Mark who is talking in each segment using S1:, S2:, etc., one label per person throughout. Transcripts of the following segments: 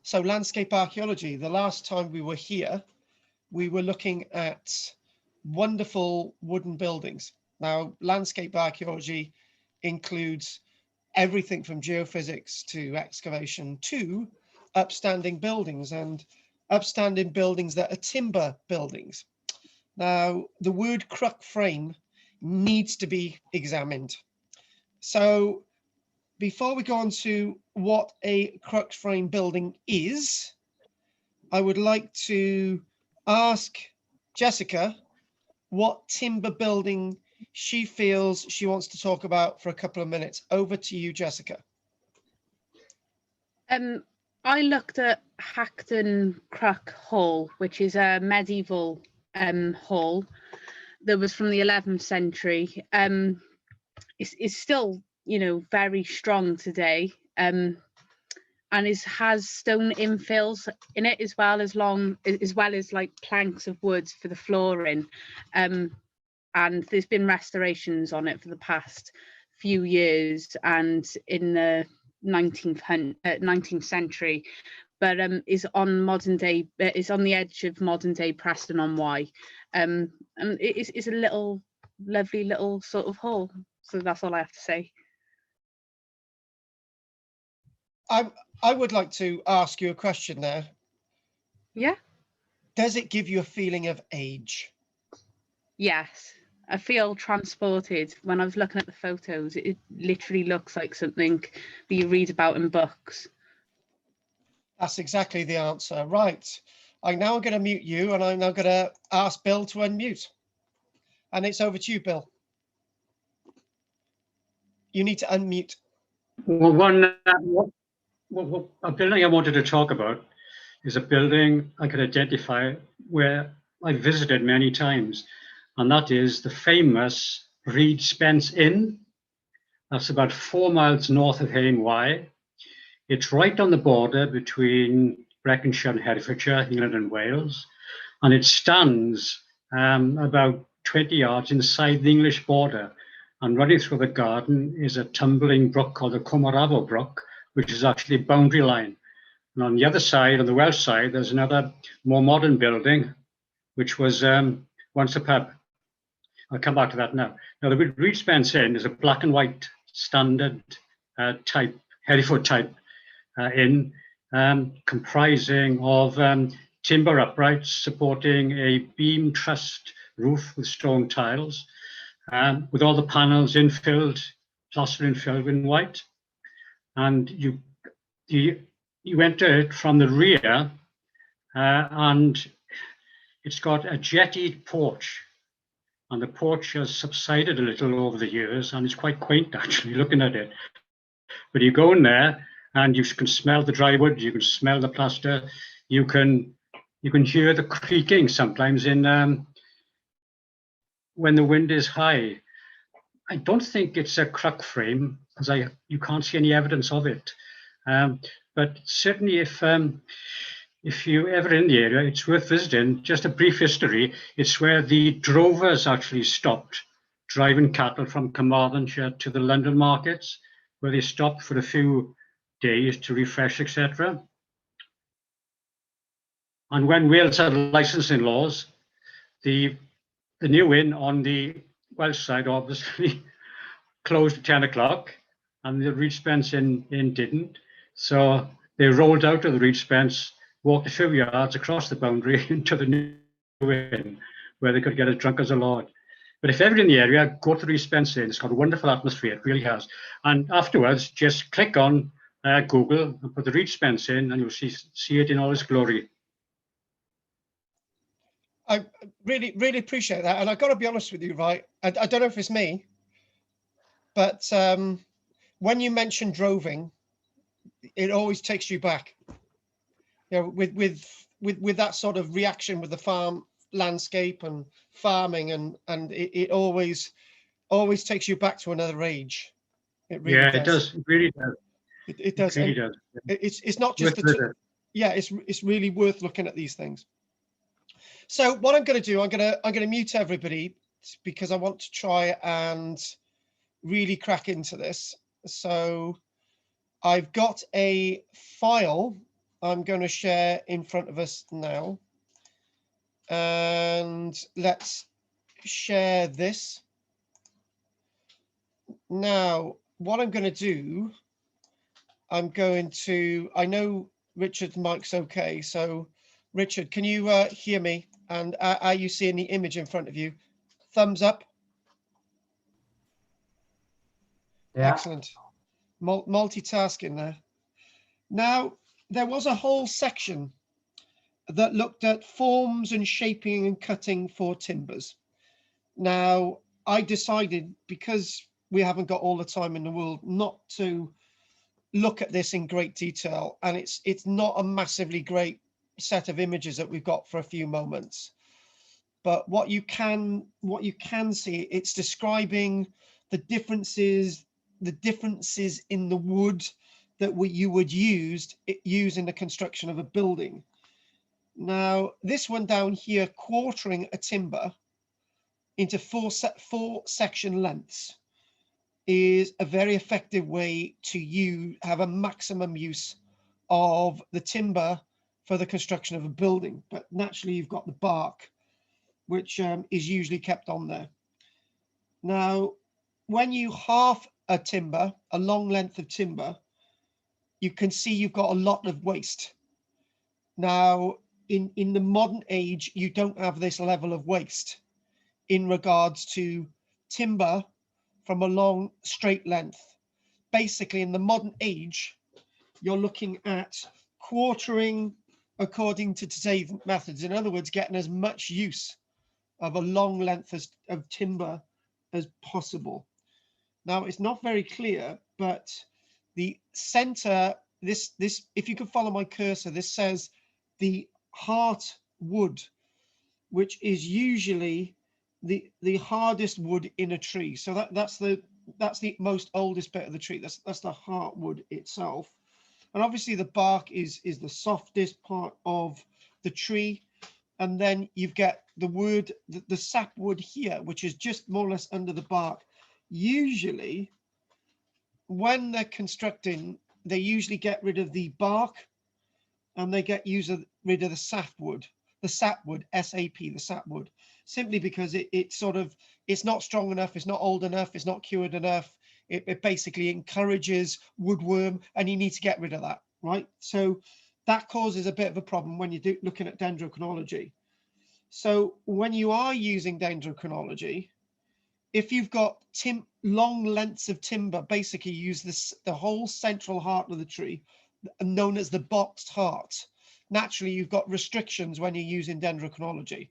S1: So landscape archaeology, the last time we were here, we were looking at wonderful wooden buildings. Now, landscape archaeology includes everything from geophysics to excavation to upstanding buildings, and upstanding buildings that are timber buildings. Now, the word cruck frame needs to be examined. So before we go on to what a cruck frame building is, I would like to ask Jessica what timber building she feels she wants to talk about for a couple of minutes. Over to you, Jessica.
S2: I looked at Hackton Cruck Hall, which is a medieval hall that was from the 11th century. It's still, you know, very strong today, and has stone infills in it as well as like planks of wood for the flooring. And there's been restorations on it for the past few years and in the 19th century, but is on modern day, is on the edge of modern day Preston on Wye, and it's a little lovely little sort of hall. So that's all I have to say.
S1: I would like to ask you a question there.
S2: Yeah.
S1: Does it give you a feeling of age?
S2: Yes. I feel transported. When I was looking at the photos, it literally looks like something that you read about in books.
S1: That's exactly the answer. Right. I'm now going to mute you, and I'm now going to ask Bill to unmute. And it's over to you, Bill. You need to unmute.
S3: Well, a building I wanted to talk about is a building I could identify where I visited many times, and that is the famous Reed Spence Inn. That's about 4 miles north of Hayne Wye. It's right on the border between Breconshire and Herefordshire, England and Wales, and it stands about 20 yards inside the English border. And running through the garden is a tumbling brook called the Cwmorafo Brook, which is actually a boundary line. And on the other side, on the Welsh side, there's another more modern building, which was once a pub. I'll come back to that now. Now, the Reed Spence Inn is a black and white standard type, Hereford type inn, comprising of timber uprights supporting a beam trussed roof with stone tiles, with all the panels infilled, plaster infilled in white. And you enter it from the rear, and it's got a jettied porch. And the porch has subsided a little over the years, and it's quite quaint actually looking at it. But you go in there and you can smell the dry wood, you can smell the plaster, you can hear the creaking sometimes in when the wind is high. I don't think it's a cruck frame because you can't see any evidence of it. But certainly if you're ever in the area, it's worth visiting. Just a brief history, it's where the drovers actually stopped driving cattle from Carmarthenshire to the London markets, where they stopped for a few days to refresh, etc. And when Wales had licensing laws, the new inn on the Welsh side obviously closed at 10 o'clock, and the Reed Spence Inn didn't. So they rolled out of the Reed Spence, walked a few yards across the boundary into the new inn, where they could get as drunk as a lord. But if ever in the area, go to the Reed Spence Inn. It's got a wonderful atmosphere, it really has. And afterwards, just click on Google and put the Reed Spence Inn, and you'll see it in all its glory.
S1: I really appreciate that. And I've got to be honest with you, right? I don't know if it's me, but when you mention droving, it always takes you back. You know, with that sort of reaction with the farm landscape and farming, and it always takes you back to another age. It really does.
S3: It does. It really does.
S1: It does.
S3: It really does.
S1: It's not just it's really worth looking at these things. So what I'm going to do, I'm going to mute everybody because I want to try and really crack into this. So I've got a file I'm going to share in front of us now. And let's share this. Now, what I'm going to do, I know Richard's mic's okay. So Richard, can you hear me? And are you seeing the image in front of you? Thumbs up.
S4: Yeah.
S1: Excellent. Multitasking there. Now, there was a whole section that looked at forms and shaping and cutting for timbers. Now, I decided, because we haven't got all the time in the world, not to look at this in great detail, and it's not a massively great set of images that we've got for a few moments. But what you can see, it's describing the differences in the wood that you would use in the construction of a building. Now, this one down here, quartering a timber into four section lengths, is a very effective way to have a maximum use of the timber for the construction of a building. But naturally, you've got the bark, which is usually kept on there. Now, when you half a timber, a long length of timber, you can see you've got a lot of waste. Now, in the modern age, you don't have this level of waste in regards to timber from a long straight length. Basically, in the modern age, you're looking at quartering according to today's methods. In other words, getting as much use of a long length of timber as possible. Now, it's not very clear, but the center, this if you can follow my cursor, this says the heart wood, which is usually the hardest wood in a tree. So that's the most oldest bit of the tree. That's the heart wood itself. And obviously the bark is the softest part of the tree. And then you've got the wood, the sap wood here, which is just more or less under the bark. Usually, when they're constructing, they usually get rid of the bark and they get rid of the sap wood, SAP, the sap wood, simply because it's not strong enough, it's not old enough, it's not cured enough. It basically encourages woodworm, and you need to get rid of that, right? So that causes a bit of a problem when you're looking at dendrochronology. So when you are using dendrochronology, if you've got long lengths of timber, basically use the whole central heart of the tree, known as the boxed heart. Naturally, you've got restrictions when you're using dendrochronology.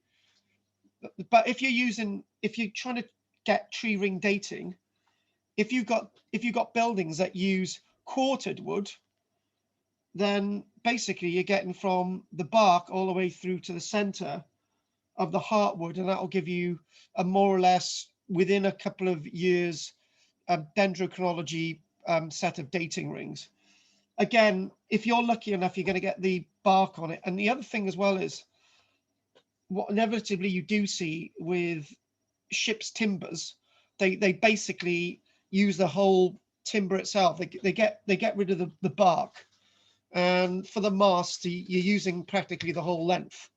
S1: But if you're trying to get tree ring dating, if you've got buildings that use quartered wood, then basically you're getting from the bark all the way through to the center of the heartwood, and that will give you a more or less, within a couple of years, dendrochronology set of dating rings. Again, if you're lucky enough, you're going to get the bark on it. And the other thing as well is, what inevitably you do see with ships' timbers, they basically use the whole timber itself. They get rid of the bark, and for the mast, you're using practically the whole length.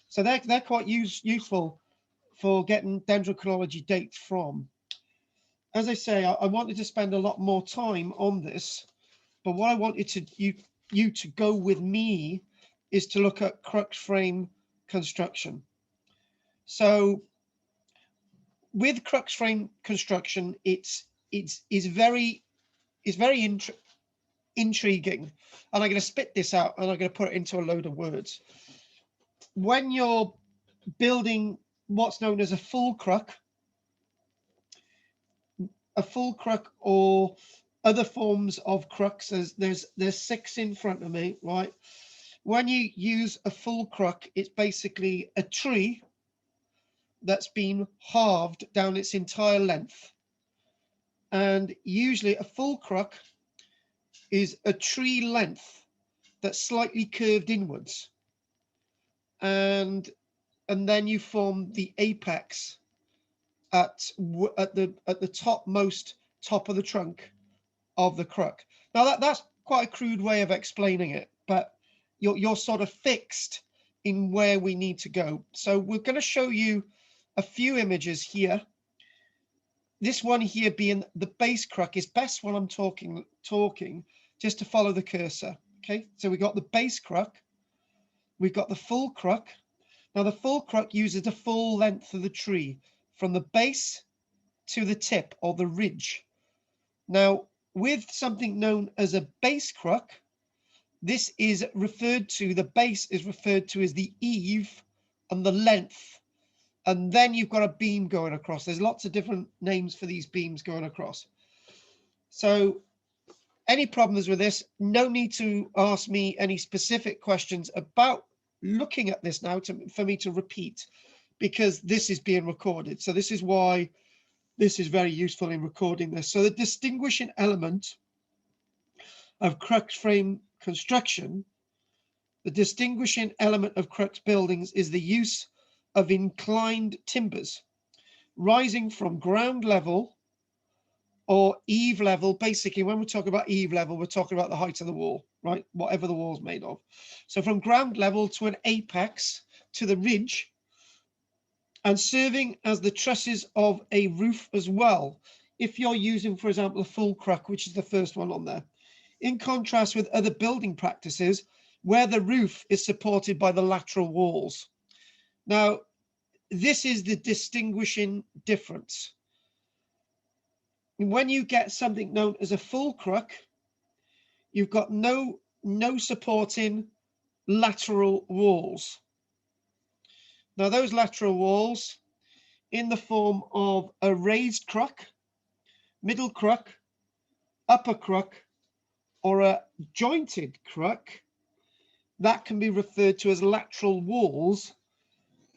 S1: So they're quite useful for getting dendrochronology dates from. As I say, I wanted to spend a lot more time on this, but what I wanted you to go with me is to look at crux frame construction. So with crux frame construction, it's very intriguing, and I'm going to spit this out and I'm going to put it into a load of words. When you're building what's known as a full cruck or other forms of crucks, there's 6 in front of me, right? When you use a full cruck, it's basically a tree that's been halved down its entire length. And usually a full cruck is a tree length that's slightly curved inwards. And then you form the apex at the top of the trunk of the cruck. Now that's quite a crude way of explaining it, but you're sort of fixed in where we need to go. So we're going to show you a few images here. This one here being the base cruck is best when I'm talking just to follow the cursor. Okay, so we got the base cruck, we've got the full cruck. Now the full cruck uses the full length of the tree from the base to the tip or the ridge. Now with something known as a base cruck, this is referred to, the base is referred to as the eave and the length. And then you've got a beam going across. There's lots of different names for these beams going across. So any problems with this, no need to ask me any specific questions about looking at this now for me to repeat, because this is being recorded. So this is why this is very useful in recording this. So the distinguishing element of cruck frame construction, the distinguishing element of cruck buildings is the use of inclined timbers rising from ground level or eave level. Basically, when we talk about eave level, we're talking about the height of the wall, right? Whatever the wall's made of. So from ground level to an apex to the ridge, and serving as the trusses of a roof as well. If you're using, for example, a full cruck, which is the first one on there, in contrast with other building practices where the roof is supported by the lateral walls. Now, this is the distinguishing difference. When you get something known as a full cruck, you've got no supporting lateral walls. Now those lateral walls in the form of a raised cruck, middle cruck, upper cruck, or a jointed cruck, that can be referred to as lateral walls,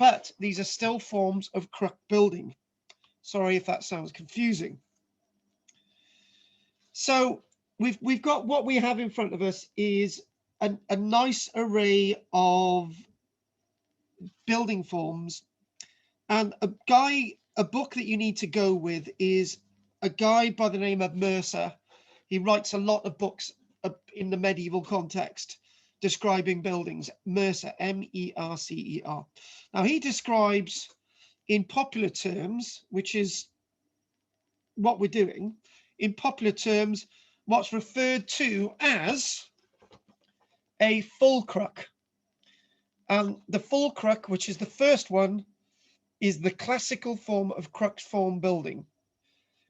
S1: but these are still forms of cruck building. Sorry if that sounds confusing. So we've got, what we have in front of us is a nice array of building forms, and a book that you need to go with is a guy by the name of Mercer. He writes a lot of books in the medieval context describing buildings. Mercer, M-E-R-C-E-R. Now he describes in popular terms, which is what we're doing, in popular terms, what's referred to as a full cruck. And the full cruck, which is the first one, is the classical form of cruck form building.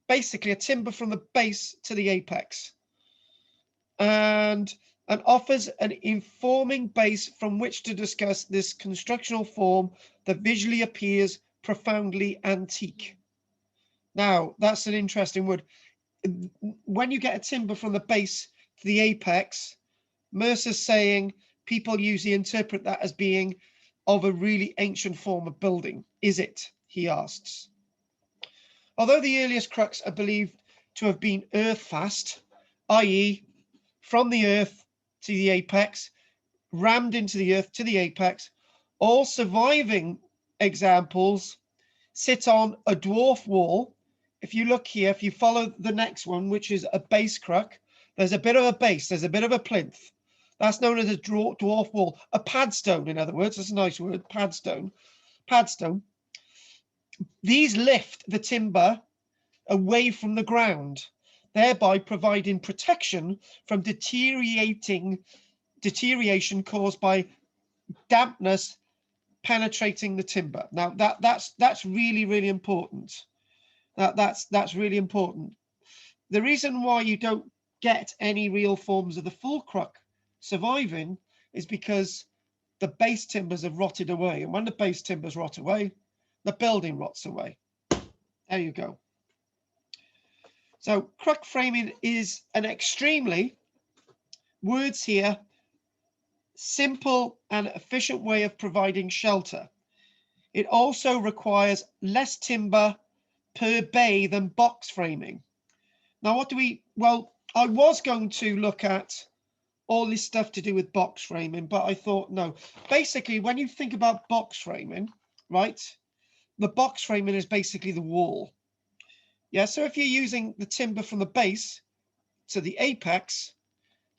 S1: Basically a timber from the base to the apex. And offers an informing base from which to discuss this constructional form that visually appears profoundly antique. Now, that's an interesting word. When you get a timber from the base to the apex, Mercer's saying people usually interpret that as being of a really ancient form of building. Is it? He asks. Although the earliest crucks are believed to have been earth fast, i.e. from the earth to the apex, rammed into the earth to the apex, all surviving examples sit on a dwarf wall. If you look here, if you follow the next one, which is a base cruck, there's a bit of a base, there's a bit of a plinth. That's known as a dwarf wall, a padstone, in other words. That's a nice word, padstone. Padstone. These lift the timber away from the ground, thereby providing protection from deterioration caused by dampness penetrating the timber. Now that's really, really important. That's really important. The reason why you don't get any real forms of the full cruck surviving is because the base timbers have rotted away, and when the base timbers rot away, the building rots away. There you go. So cruck framing is an extremely, words here, simple and efficient way of providing shelter. It also requires less timber per bay than box framing. Now what do we, well, I was going to look at all this stuff to do with box framing, but I thought no. Basically, when you think about box framing, right, the box framing is basically the wall. Yeah, so if you're using the timber from the base to the apex,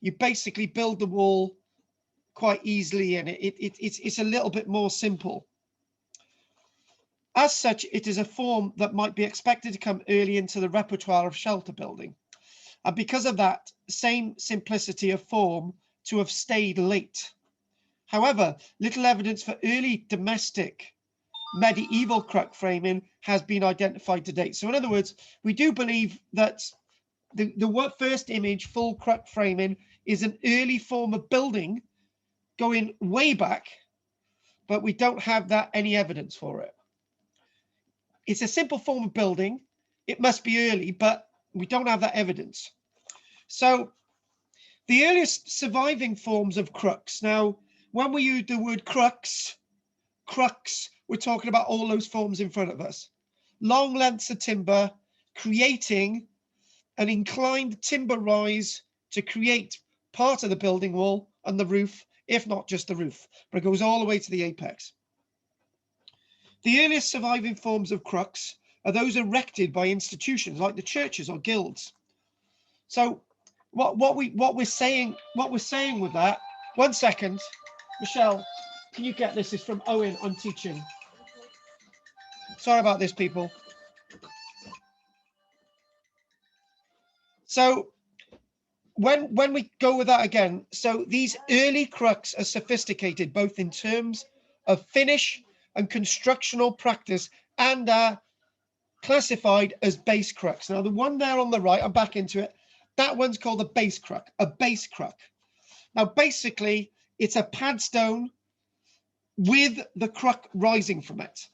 S1: you basically build the wall quite easily, and it's a little bit more simple. As such, it is a form that might be expected to come early into the repertoire of shelter building, and because of that same simplicity of form, to have stayed late. However, little evidence for early domestic medieval cruck framing has been identified to date. So in other words, we do believe that the first image, full cruck framing, is an early form of building going way back, but we don't have that any evidence for it. It's a simple form of building. It must be early, but we don't have that evidence. So the earliest surviving forms of crucks. Now, when we use the word crux, we're talking about all those forms in front of us. Long lengths of timber, creating an inclined timber rise to create part of the building wall and the roof, if not just the roof, but it goes all the way to the apex. The earliest surviving forms of crucks are those erected by institutions like the churches or guilds. So what we're saying with that, 1 second, Michelle, can you get this? Is from Owen on teaching. Sorry about this, people. So when we go with that again, so these early crucks are sophisticated both in terms of finish and constructional practice, and are classified as base crucks. Now the one there on the right, I'm back into it, that one's called a base cruck. Now basically it's a padstone with the cruck rising from it.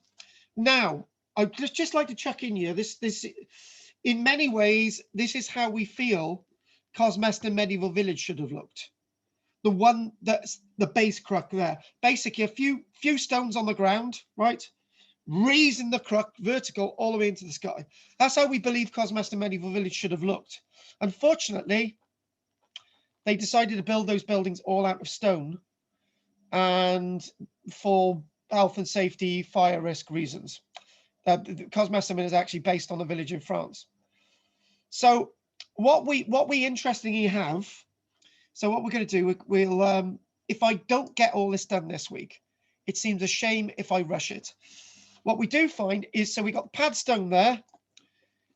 S1: Now I'd just like to chuck in here, this in many ways, this is how we feel Cosmeston Medieval Village should have looked. The one that's the base cruck there. Basically a few stones on the ground, right? Raising the cruck vertical all the way into the sky. That's how we believe Cosmeston Medieval Village should have looked. Unfortunately, they decided to build those buildings all out of stone, and for health and safety, fire risk reasons. Cosmeston is actually based on a village in France. So what we interestingly have, so what we're going to do, we'll if I don't get all this done this week, it seems a shame if I rush it. What we do find is, so we got the padstone there,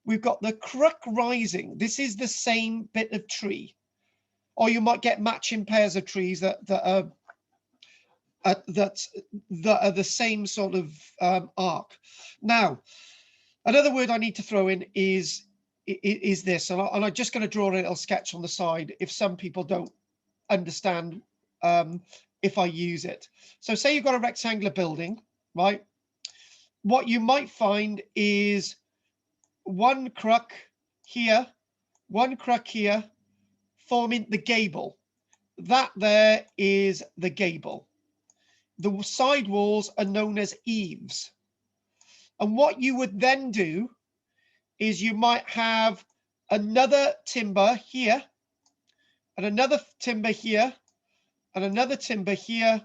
S1: we've got the cruck rising. This is the same bit of tree, or you might get matching pairs of trees that are the same sort of arc. Now, another word I need to throw in is this, and I'm just going to draw a little sketch on the side if some people don't understand if I use it. So say you've got a rectangular building, right? What you might find is one cruck here, forming the gable. That there is the gable. The side walls are known as eaves. And what you would then do is you might have another timber here, and another timber here, and another timber here,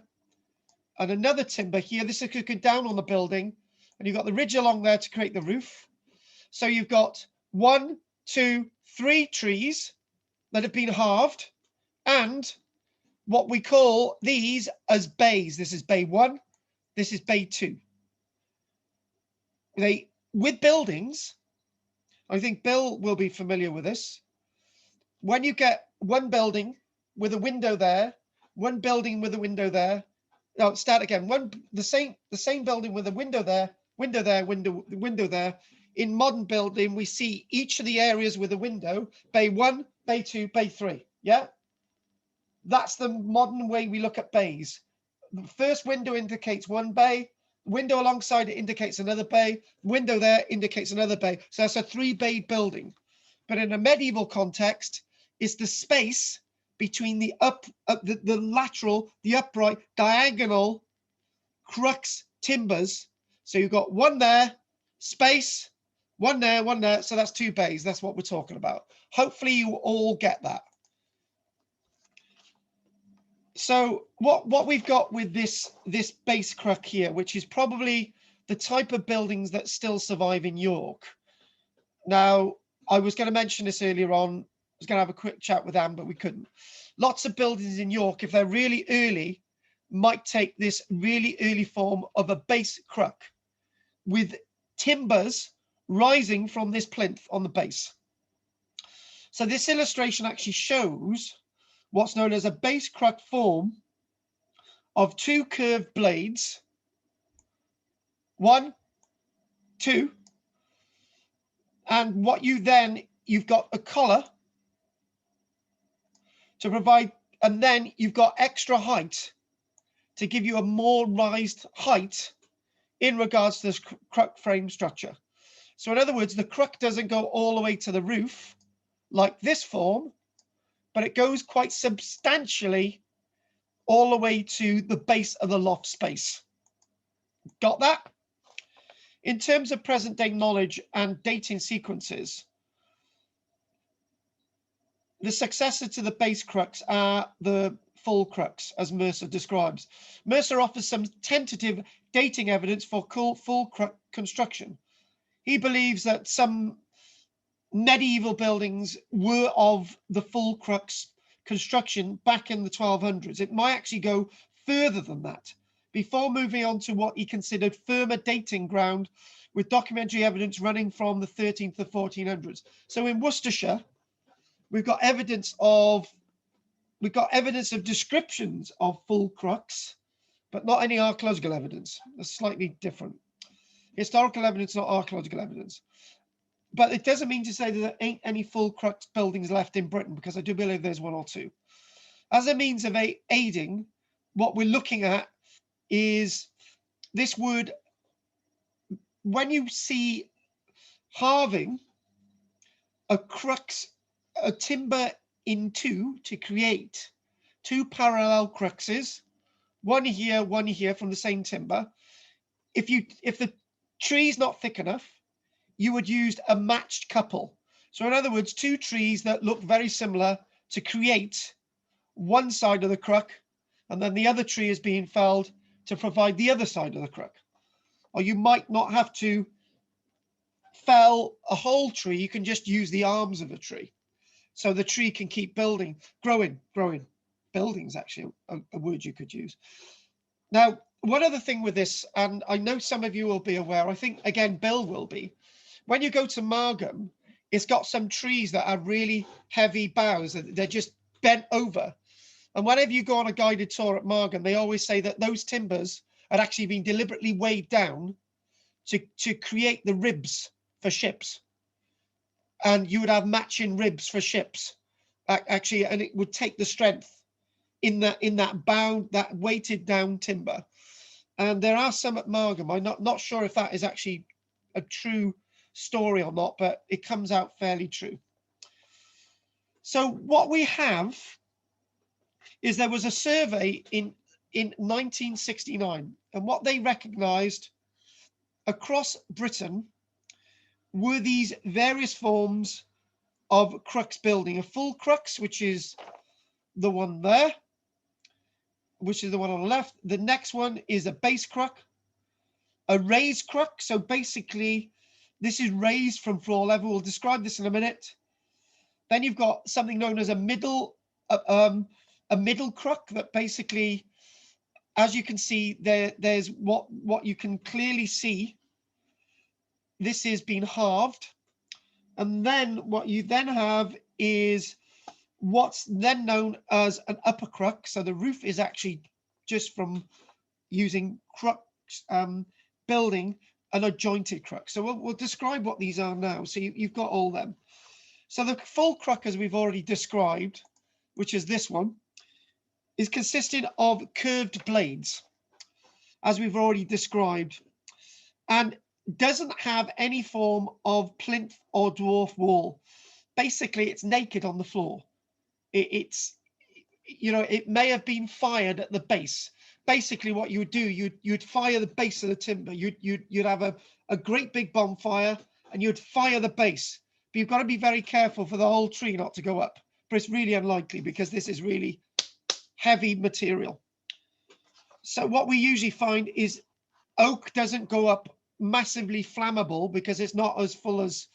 S1: and another timber here. This is looking down on the building, and you've got the ridge along there to create the roof. So you've got 1, 2, 3 trees that have been halved, and what we call these as bays. This is bay 1, this is bay 2. With buildings, I think Bill will be familiar with this. When you get one building with a window there, one building with a window there. No, start again. The same building with a window there, window there, window there. In modern building, we see each of the areas with a window, bay 1, bay 2, bay 3. Yeah? That's the modern way we look at bays. The first window indicates one bay, window alongside it indicates another bay, window there indicates another bay. So that's a 3-bay building. But in a medieval context, it's the space between the lateral, the upright, diagonal crux timbers. So you've got one there, space, one there. So that's 2 bays. That's what we're talking about. Hopefully you all get that. So what we've got with this base cruck here, which is probably the type of buildings that still survive in York. Now, I was going to mention this earlier on. I was going to have a quick chat with Anne, but we couldn't. Lots of buildings in York, if they're really early, might take this really early form of a base cruck with timbers rising from this plinth on the base. So this illustration actually shows what's known as a base cruck form of two curved blades, 1, 2, and what you've got a collar to provide, and then you've got extra height to give you a more raised height in regards to this cruck frame structure. So in other words, the cruck doesn't go all the way to the roof like this form, but it goes quite substantially all the way to the base of the loft space. Got that? In terms of present day knowledge and dating sequences, the successor to the base crucks are the full crucks, as Mercer describes. Mercer offers some tentative dating evidence for full cruck construction. He believes that some medieval buildings were of the full crux construction back in the 1200s. It might actually go further than that before moving on to what he considered firmer dating ground, with documentary evidence running from the 13th to 1400s. So in Worcestershire, we've got evidence of descriptions of full crux, but not any archaeological evidence. That's slightly different. Historical evidence, not archaeological evidence. But it doesn't mean to say that there ain't any full crux buildings left in Britain, because I do believe there's one or two. As a means of aiding, what we're looking at is this word. When you see halving a crux, a timber in two to create two parallel cruxes, one here from the same timber. If the tree's not thick enough, you would use a matched couple. So in other words, two trees that look very similar to create one side of the cruck, and then the other tree is being felled to provide the other side of the cruck. Or you might not have to fell a whole tree, you can just use the arms of a tree. So the tree can keep growing. Building's actually a word you could use. Now, one other thing with this, and I know some of you will be aware, I think, again, Bill will be, when you go to Margam, it's got some trees that have really heavy boughs, they're just bent over. And whenever you go on a guided tour at Margam, they always say that those timbers had actually been deliberately weighed down to create the ribs for ships. And you would have matching ribs for ships, actually, and it would take the strength in that bound, that weighted down timber. And there are some at Margam. I'm not sure if that is actually a true story or not, but it comes out fairly true. So what we have is there was a survey in 1969, and what they recognized across Britain were these various forms of crux building. A full crux, which is the one there, which is the one on the left. The next one is a base cruck, a raised cruck. So basically, this is raised from floor level. We'll describe this in a minute. Then you've got something known as a middle cruck, that basically, as you can see, there's what you can clearly see. This is being halved. And then what you then have is what's then known as an upper cruck. So the roof is actually just from using crux building an adjointed cruck. So we'll describe what these are now. So you've got all them. So the full cruck, as we've already described, which is this one, is consisting of curved blades, as we've already described, and doesn't have any form of plinth or dwarf wall. Basically, it's naked on the floor. It's, you know, it may have been fired at the base. Basically, what you would do, you'd fire the base of the timber. You'd have a great big bonfire, and you'd fire the base. But you've got to be very careful for the whole tree not to go up. But it's really unlikely, because this is really heavy material. So what we usually find is oak doesn't go up massively flammable, because it's not as full as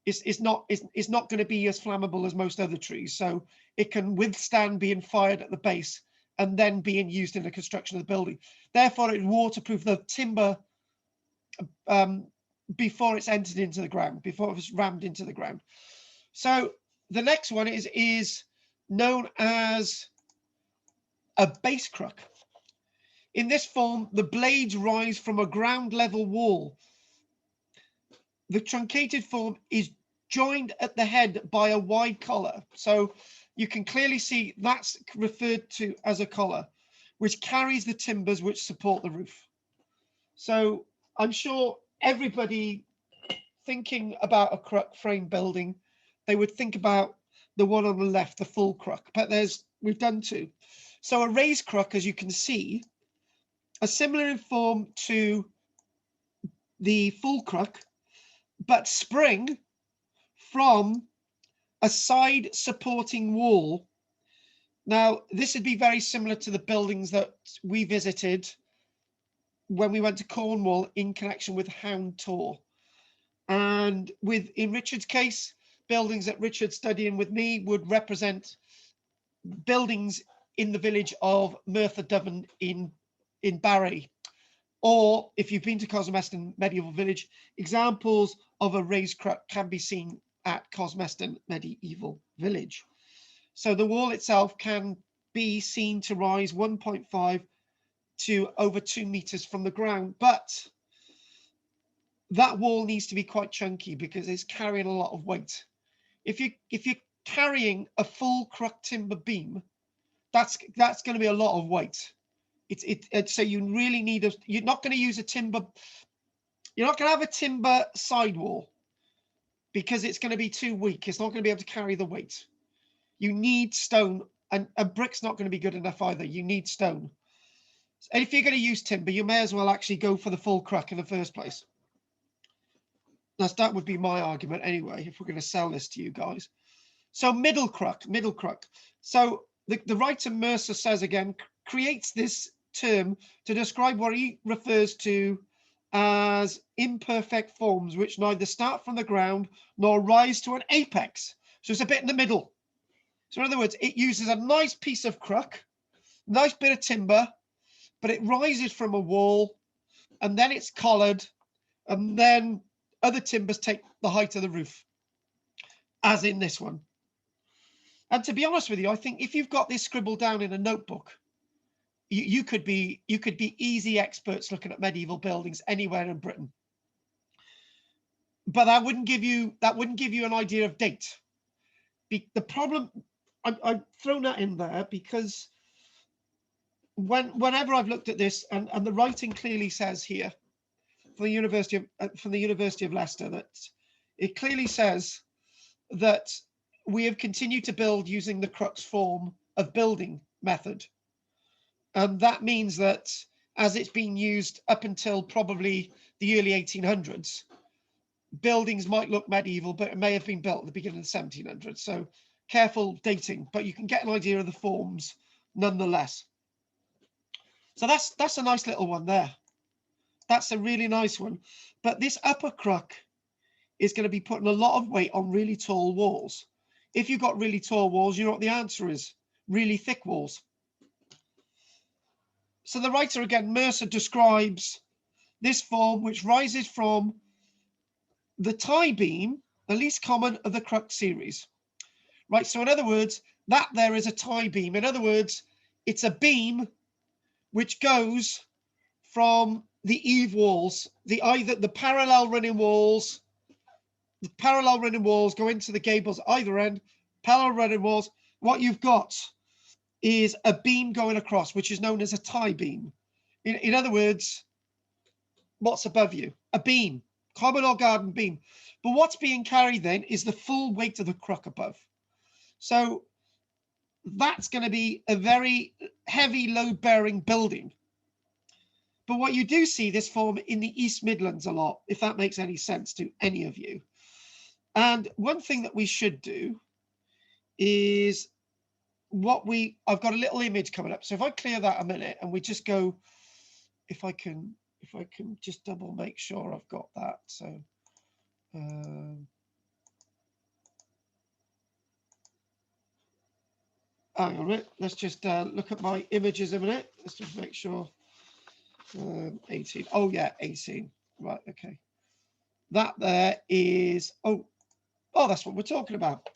S1: It's not going to be as flammable as most other trees, so it can withstand being fired at the base and then being used in the construction of the building. Therefore, it waterproof the timber before it's entered into the ground, before it was rammed into the ground. So the next one is known as a base cruck. In this form, the blades rise from a ground level wall. The truncated form is joined at the head by a wide collar. So you can clearly see that's referred to as a collar, which carries the timbers which support the roof. So I'm sure everybody thinking about a cruck frame building, they would think about the one on the left, the full cruck, but we've done two. So a raised cruck, as you can see, are similar in form to the full cruck, but spring from a side supporting wall. Now, this would be very similar to the buildings that we visited when we went to Cornwall in connection with Hound Tor. And in Richard's case, buildings that Richard's studying with me would represent buildings in the village of Merthyr Dyfn in Barry. Or if you've been to Cosmeston Medieval Village, examples of a raised cruck can be seen at Cosmeston Medieval Village. So the wall itself can be seen to rise 1.5 to over 2 meters from the ground, but that wall needs to be quite chunky because it's carrying a lot of weight. If you're carrying a full cruck timber beam, that's going to be a lot of weight. So you really need you're not going to use a timber. You're not going to have a timber sidewall because it's going to be too weak. It's not going to be able to carry the weight. You need stone, and brick's not going to be good enough either. You need stone. And if you're going to use timber, you may as well actually go for the full cruck in the first place. That would be my argument anyway, if we're going to sell this to you guys. So middle cruck. So the writer Mercer says again, creates this term to describe what he refers to as imperfect forms which neither start from the ground nor rise to an apex. So it's a bit in the middle. So in other words, it uses a nice piece of cruck, nice bit of timber, but it rises from a wall and then it's collared, and then other timbers take the height of the roof, as in this one. And to be honest with you, I think if you've got this scribbled down in a notebook, you could be easy experts looking at medieval buildings anywhere in Britain. But that wouldn't give you an idea of date. The problem, I've thrown that in there because whenever I've looked at this, and the writing clearly says here from the University of Leicester, that it clearly says that we have continued to build using the crux form of building method. And that means that as it's been used up until probably the early 1800s, buildings might look medieval, but it may have been built at the beginning of the 1700s. So careful dating, but you can get an idea of the forms nonetheless. So that's a nice little one there. That's a really nice one. But this upper cruck is going to be putting a lot of weight on really tall walls. If you've got really tall walls, you know what the answer is: really thick walls. So the writer again, Mercer, describes this form which rises from the tie beam, the least common of the cruck series. Right, so in other words, that there is a tie beam. In other words, it's a beam which goes from the eave walls, the parallel running walls. The parallel running walls go into the gables either end, parallel running walls. What you've got is a beam going across, which is known as a tie beam. In other words, what's above you? A beam, common or garden beam. But what's being carried then is the full weight of the cruck above. So that's going to be a very heavy load-bearing building. But what you do see this form in the East Midlands a lot, if that makes any sense to any of you. And one thing that we should do is I've got a little image coming up. So if I clear that a minute and we just go, if I can just double make sure I've got that. So hang on a minute. Let's just look at my images a minute. Let's just make sure. 18. Oh yeah, 18. Right. Okay. That there is. Oh, that's what we're talking about.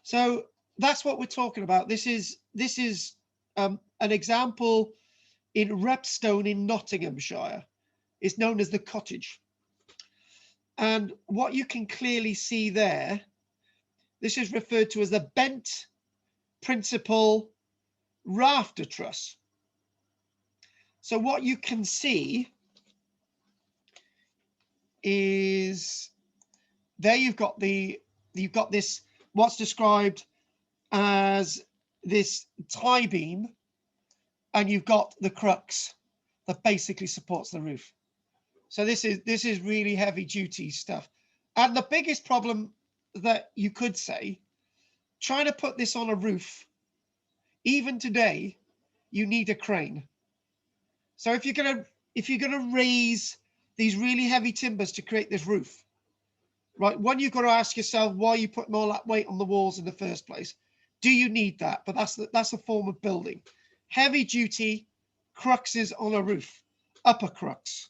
S1: So that's what we're talking about. This is an example in Repstone in Nottinghamshire. It's known as the cottage. And what you can clearly see there, this is referred to as the bent principal rafter truss. So what you can see is there you've got this what's described as this tie beam, and you've got the crux that basically supports the roof. So this is really heavy duty stuff. And the biggest problem that you could say, trying to put this on a roof, even today, you need a crane. So if you're gonna raise these really heavy timbers to create this roof, right? One, you've got to ask yourself why you put all that weight on the walls in the first place. Do you need that? But that's a form of building. Heavy duty cruxes on a roof, upper crux.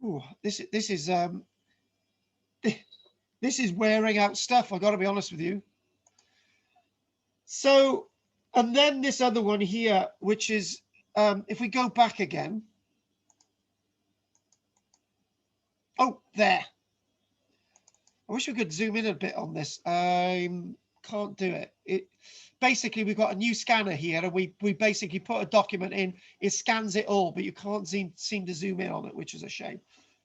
S1: Ooh, this is wearing out stuff. I got to be honest with you. So, and then this other one here, which is if we go back again. Oh, there. I wish we could zoom in a bit on this. Can't do it. Basically, we've got a new scanner here, and we basically put a document in. It scans it all, but you can't seem to zoom in on it, which is a shame.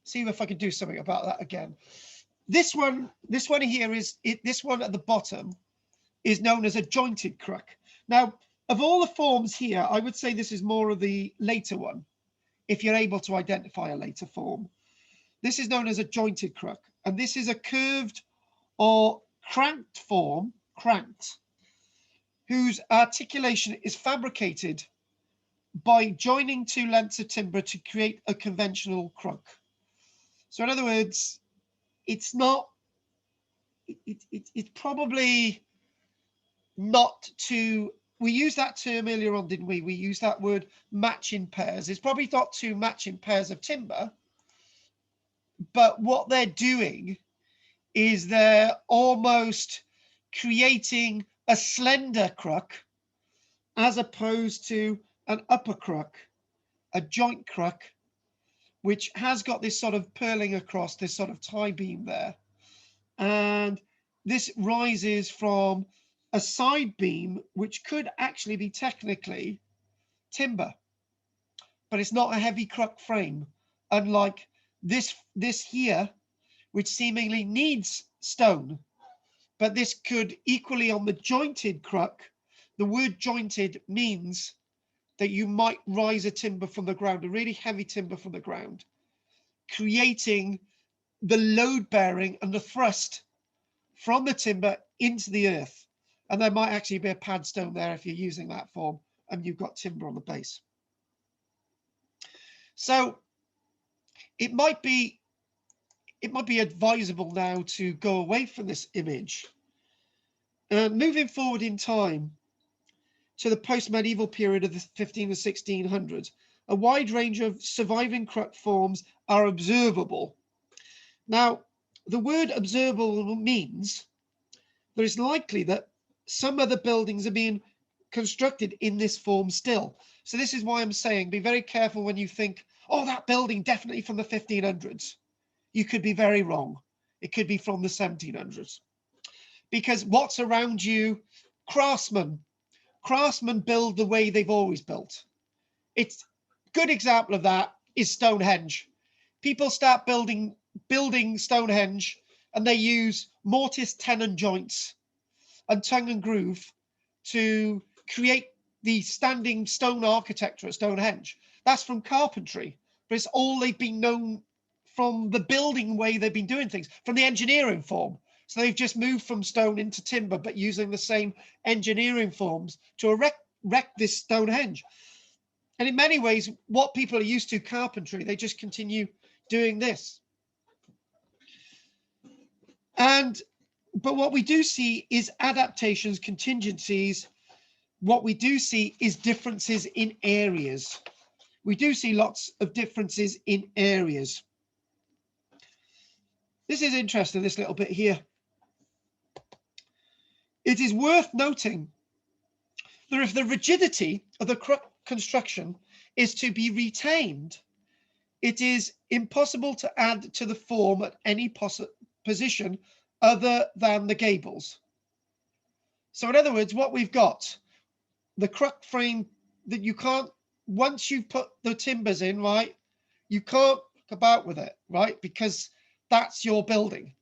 S1: See if I can do something about that again. This one here is this one at the bottom is known as a jointed cruck. Now, of all the forms here, I would say this is more of the later one, if you're able to identify a later form. This is known as a jointed cruck, and this is a curved or cranked form, whose articulation is fabricated by joining two lengths of timber to create a conventional cruck. So in other words, it's probably not to, we used that term earlier on, didn't we? We used that word matching pairs. It's probably not two matching pairs of timber, but what they're doing is they're almost creating a slender cruck as opposed to an upper cruck, a joint cruck, which has got this sort of purling across, this sort of tie beam there. And this rises from a side beam, which could actually be technically timber, but it's not a heavy cruck frame, unlike this here, which seemingly needs stone. But this could equally on the jointed cruck. The word jointed means that you might rise a timber from the ground, a really heavy timber from the ground, creating the load bearing and the thrust from the timber into the earth. And there might actually be a pad stone there if you're using that form and you've got timber on the base. So it might be advisable now to go away from this image. Moving forward in time to the post-medieval period of the 15 and 1600s, a wide range of surviving cruck forms are observable. Now, the word observable means that it's likely that some other buildings are being constructed in this form still. So this is why I'm saying be very careful when you think, oh, that building definitely from the 1500s. You could be very wrong. It could be from the 1700s. Because what's around you, craftsmen build the way they've always built. It's a good example of that is Stonehenge. People start building Stonehenge and they use mortise, tenon joints and tongue and groove to create the standing stone architecture at Stonehenge. That's from carpentry, but it's all they've been known from the building way they've been doing things, from the engineering form. So they've just moved from stone into timber, but using the same engineering forms to erect this Stonehenge. And in many ways, what people are used to, carpentry, they just continue doing this. And But what we do see is adaptations, contingencies. What we do see is differences in areas. We do see lots of differences in areas. This is interesting, this little bit here. It is worth noting that if the rigidity of the cruck construction is to be retained, it is impossible to add to the form at any position other than the gables. So in other words, what we've got, the cruck frame that you can't, once you've put the timbers in, right, you can't fuck about with it, right? Because that's your building.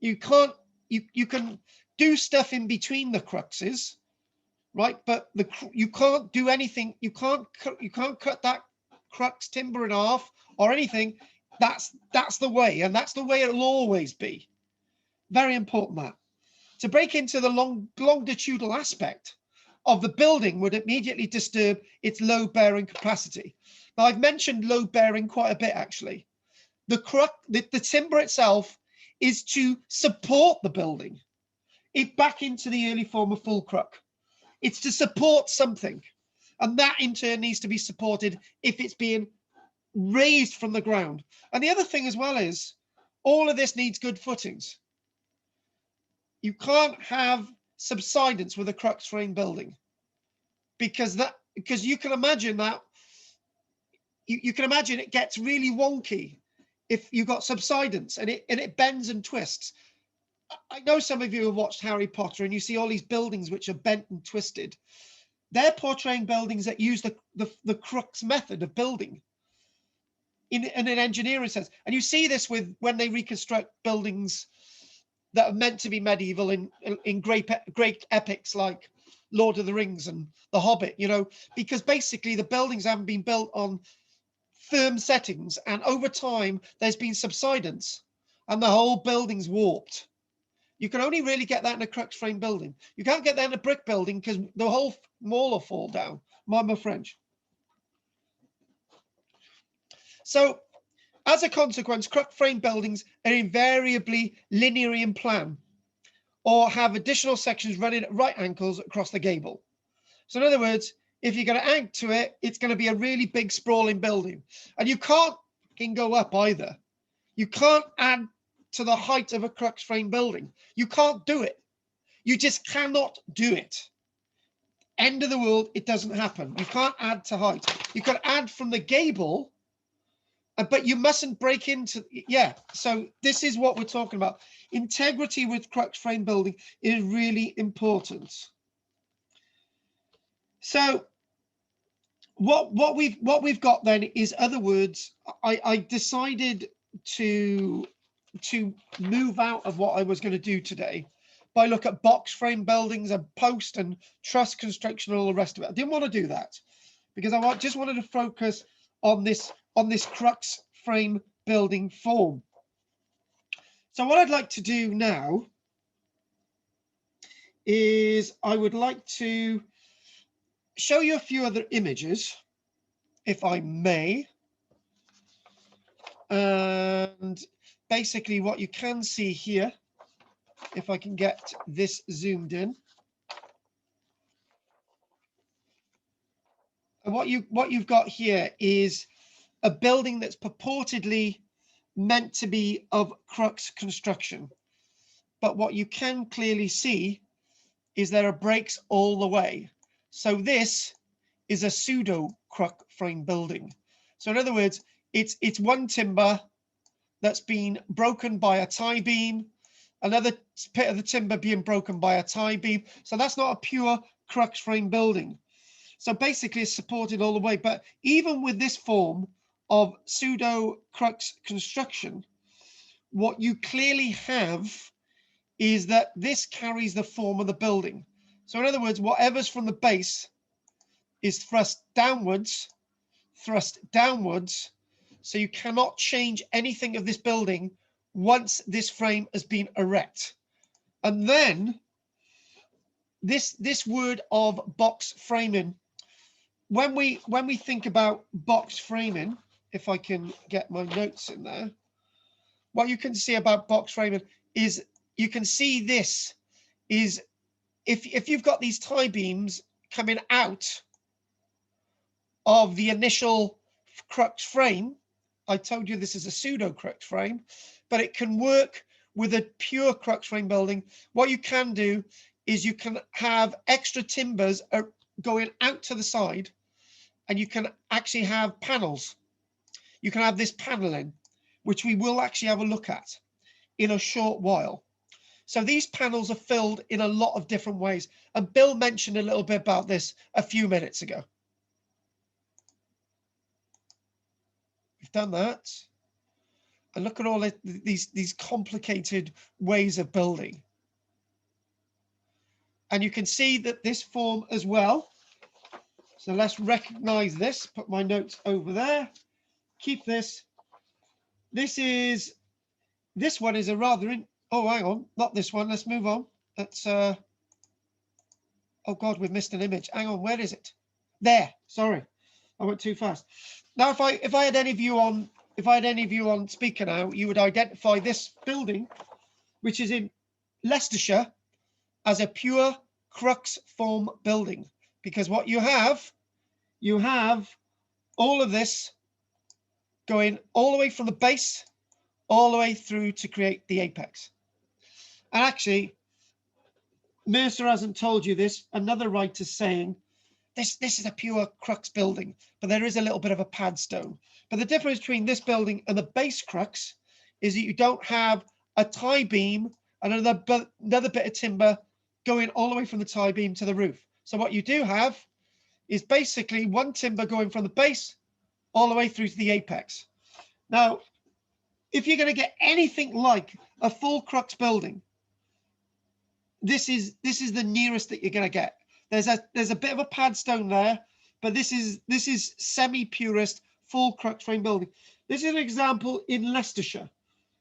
S1: You can't, you can do stuff in between the cruxes, right? But you can't do anything. You can't cut that crux timber in half or anything. That's the way, and that's the way it'll always be. Very important that. To break into the longitudinal aspect of the building would immediately disturb its load bearing capacity. Now I've mentioned load bearing quite a bit actually. The timber itself is to support the building. It back into the early form of full cruck. It's to support something, and that in turn needs to be supported if it's being raised from the ground. And the other thing as well is all of this needs good footings. You can't have subsidence with a crux frame building because you can imagine that you can imagine it gets really wonky if you've got subsidence and it bends and twists. I know some of you have watched Harry Potter and you see all these buildings which are bent and twisted. They're portraying buildings that use the crux method of building in an engineering sense. And you see this with when they reconstruct buildings that are meant to be medieval in great epics like Lord of the Rings and The Hobbit, you know, because basically the buildings haven't been built on firm settings, and over time there's been subsidence and the whole building's warped. You can only really get that in a crux frame building. You can't get that in a brick building because the whole wall will fall down. Mind my French. So as a consequence, crux frame buildings are invariably linear in plan or have additional sections running at right angles across the gable. So in other words, if you're going to add to it, it's going to be a really big sprawling building. And you can't go up either. You can't add to the height of a crux frame building. You can't do it. You just cannot do it. End of the world, it doesn't happen. You can't add to height. You can add from the gable, but you mustn't break into, yeah. So this is what we're talking about. Integrity with crux frame building is really important. So what we've got then is, other words, I decided to move out of what I was going to do today by look at box frame buildings and post and truss construction and all the rest of it. I didn't want to do that because I just wanted to focus on this crux frame building form. So what I'd like to do now is I would like to show you a few other images, if I may. And basically what you can see here, if I can get this zoomed in, and what you've got here is a building that's purportedly meant to be of crux construction, but what you can clearly see is there are breaks all the way. So this is a pseudo cruck frame building. So in other words, it's one timber that's been broken by a tie beam, another bit of the timber being broken by a tie beam. So that's not a pure crux frame building. So basically it's supported all the way. But even with this form of pseudo crux construction, what you clearly have is that this carries the form of the building. So in other words, whatever's from the base is thrust downwards. So you cannot change anything of this building once this frame has been erect. And then this word of box framing, when we think about box framing, if I can get my notes in there, what you can see about box framing is you can see this is, if you've got these tie beams coming out of the initial crux frame, I told you this is a pseudo crux frame, but it can work with a pure crux frame building. What you can do is you can have extra timbers going out to the side, and you can actually have panels. You can have this paneling, which we will actually have a look at in a short while. So these panels are filled in a lot of different ways. And Bill mentioned a little bit about this a few minutes ago. We've done that. And look at all these complicated ways of building. And you can see that this form as well. So let's recognize this, put my notes over there, keep this. This one is a rather, oh, hang on, not this one, let's move on. That's, oh God, we've missed an image. Hang on, where is it? There, sorry, I went too fast. Now, if I had any of you on speaker now, you would identify this building, which is in Leicestershire, as a pure crux form building, because what you have all of this going all the way from the base all the way through to create the apex. And actually, Mercer hasn't told you this. Another writer's saying this is a pure crux building, but there is a little bit of a padstone. But the difference between this building and the base crux is that you don't have a tie beam and another bit of timber going all the way from the tie beam to the roof. So what you do have is basically one timber going from the base all the way through to the apex. Now, if you're going to get anything like a full crux building, this is the nearest that you're going to get. There's a bit of a padstone there, but this is semi-purist full crux frame building. This is an example in Leicestershire.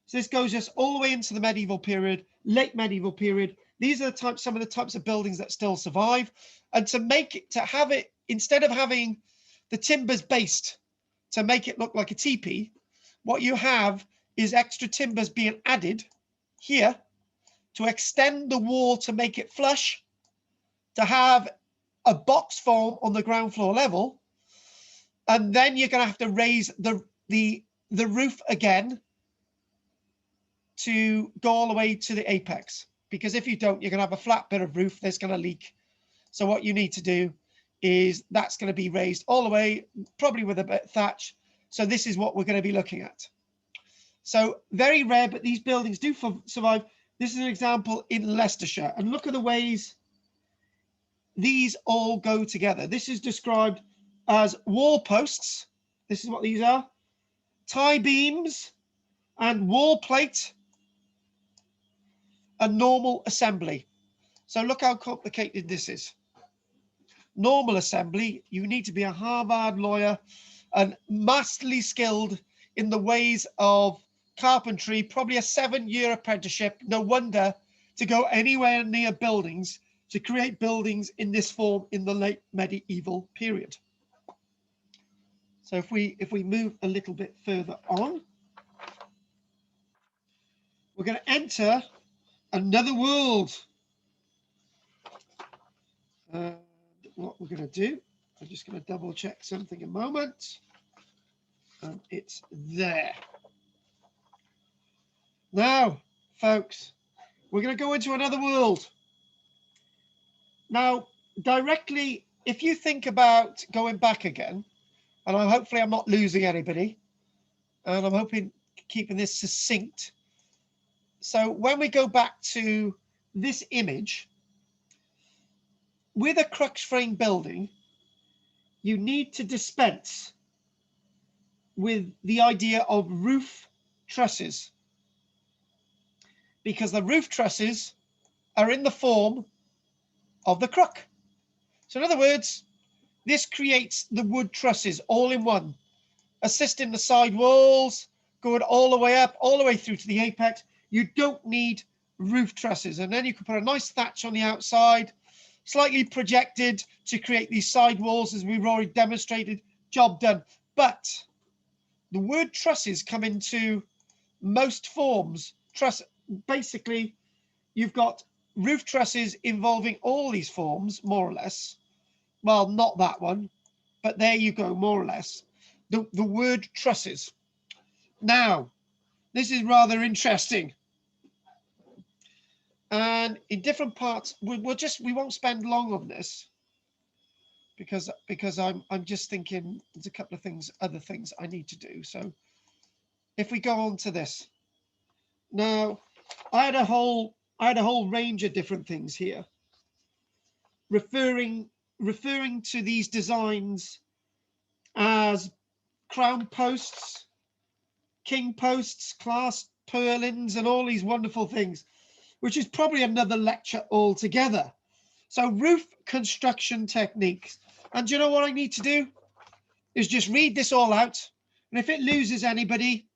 S1: So this goes just all the way into the medieval period, late medieval period. These are some of the types of buildings that still survive. And to have it, instead of having the timbers based to make it look like a teepee, what you have is extra timbers being added here to extend the wall to make it flush, to have a box form on the ground floor level, and then you're going to have to raise the roof again to go all the way to the apex, because if you don't, you're going to have a flat bit of roof that's going to leak. So what you need to do is that's going to be raised all the way, probably with a bit of thatch. So this is what we're going to be looking at. So very rare, but these buildings do survive. This is an example in Leicestershire, and look at the ways these all go together. This is described as wall posts. This is what these are. Tie beams and wall plate and normal assembly. So look how complicated this is. Normal assembly, you need to be a Harvard lawyer and masterly skilled in the ways of carpentry, probably a 7-year apprenticeship. No wonder to go anywhere near buildings, to create buildings in this form in the late medieval period. So if we move a little bit further on, we're going to enter another world. What we're going to do, I'm just going to double check something a moment, and it's there. Now, folks, we're going to go into another world. Now, directly, if you think about going back again, and hopefully I'm not losing anybody, and I'm hoping keeping this succinct. So when we go back to this image, with a crux frame building, you need to dispense with the idea of roof trusses, because the roof trusses are in the form of the cruck. So in other words, this creates the wood trusses all in one, assisting the side walls, going all the way up, all the way through to the apex. You don't need roof trusses. And then you can put a nice thatch on the outside, slightly projected to create these side walls, as we've already demonstrated. Job done. But the word trusses come into most forms. Truss, basically, you've got roof trusses involving all these forms, more or less. Well, not that one, but there you go, more or less. The word trusses. Now, this is rather interesting. And in different parts, we won't spend long on this because I'm just thinking there's a couple of other things I need to do. So if we go on to this. Now, I had a whole range of different things here, referring to these designs as crown posts, king posts, class purlins, and all these wonderful things, which is probably another lecture altogether. So roof construction techniques. And do you know what I need to do? Is just read this all out. And if it loses anybody,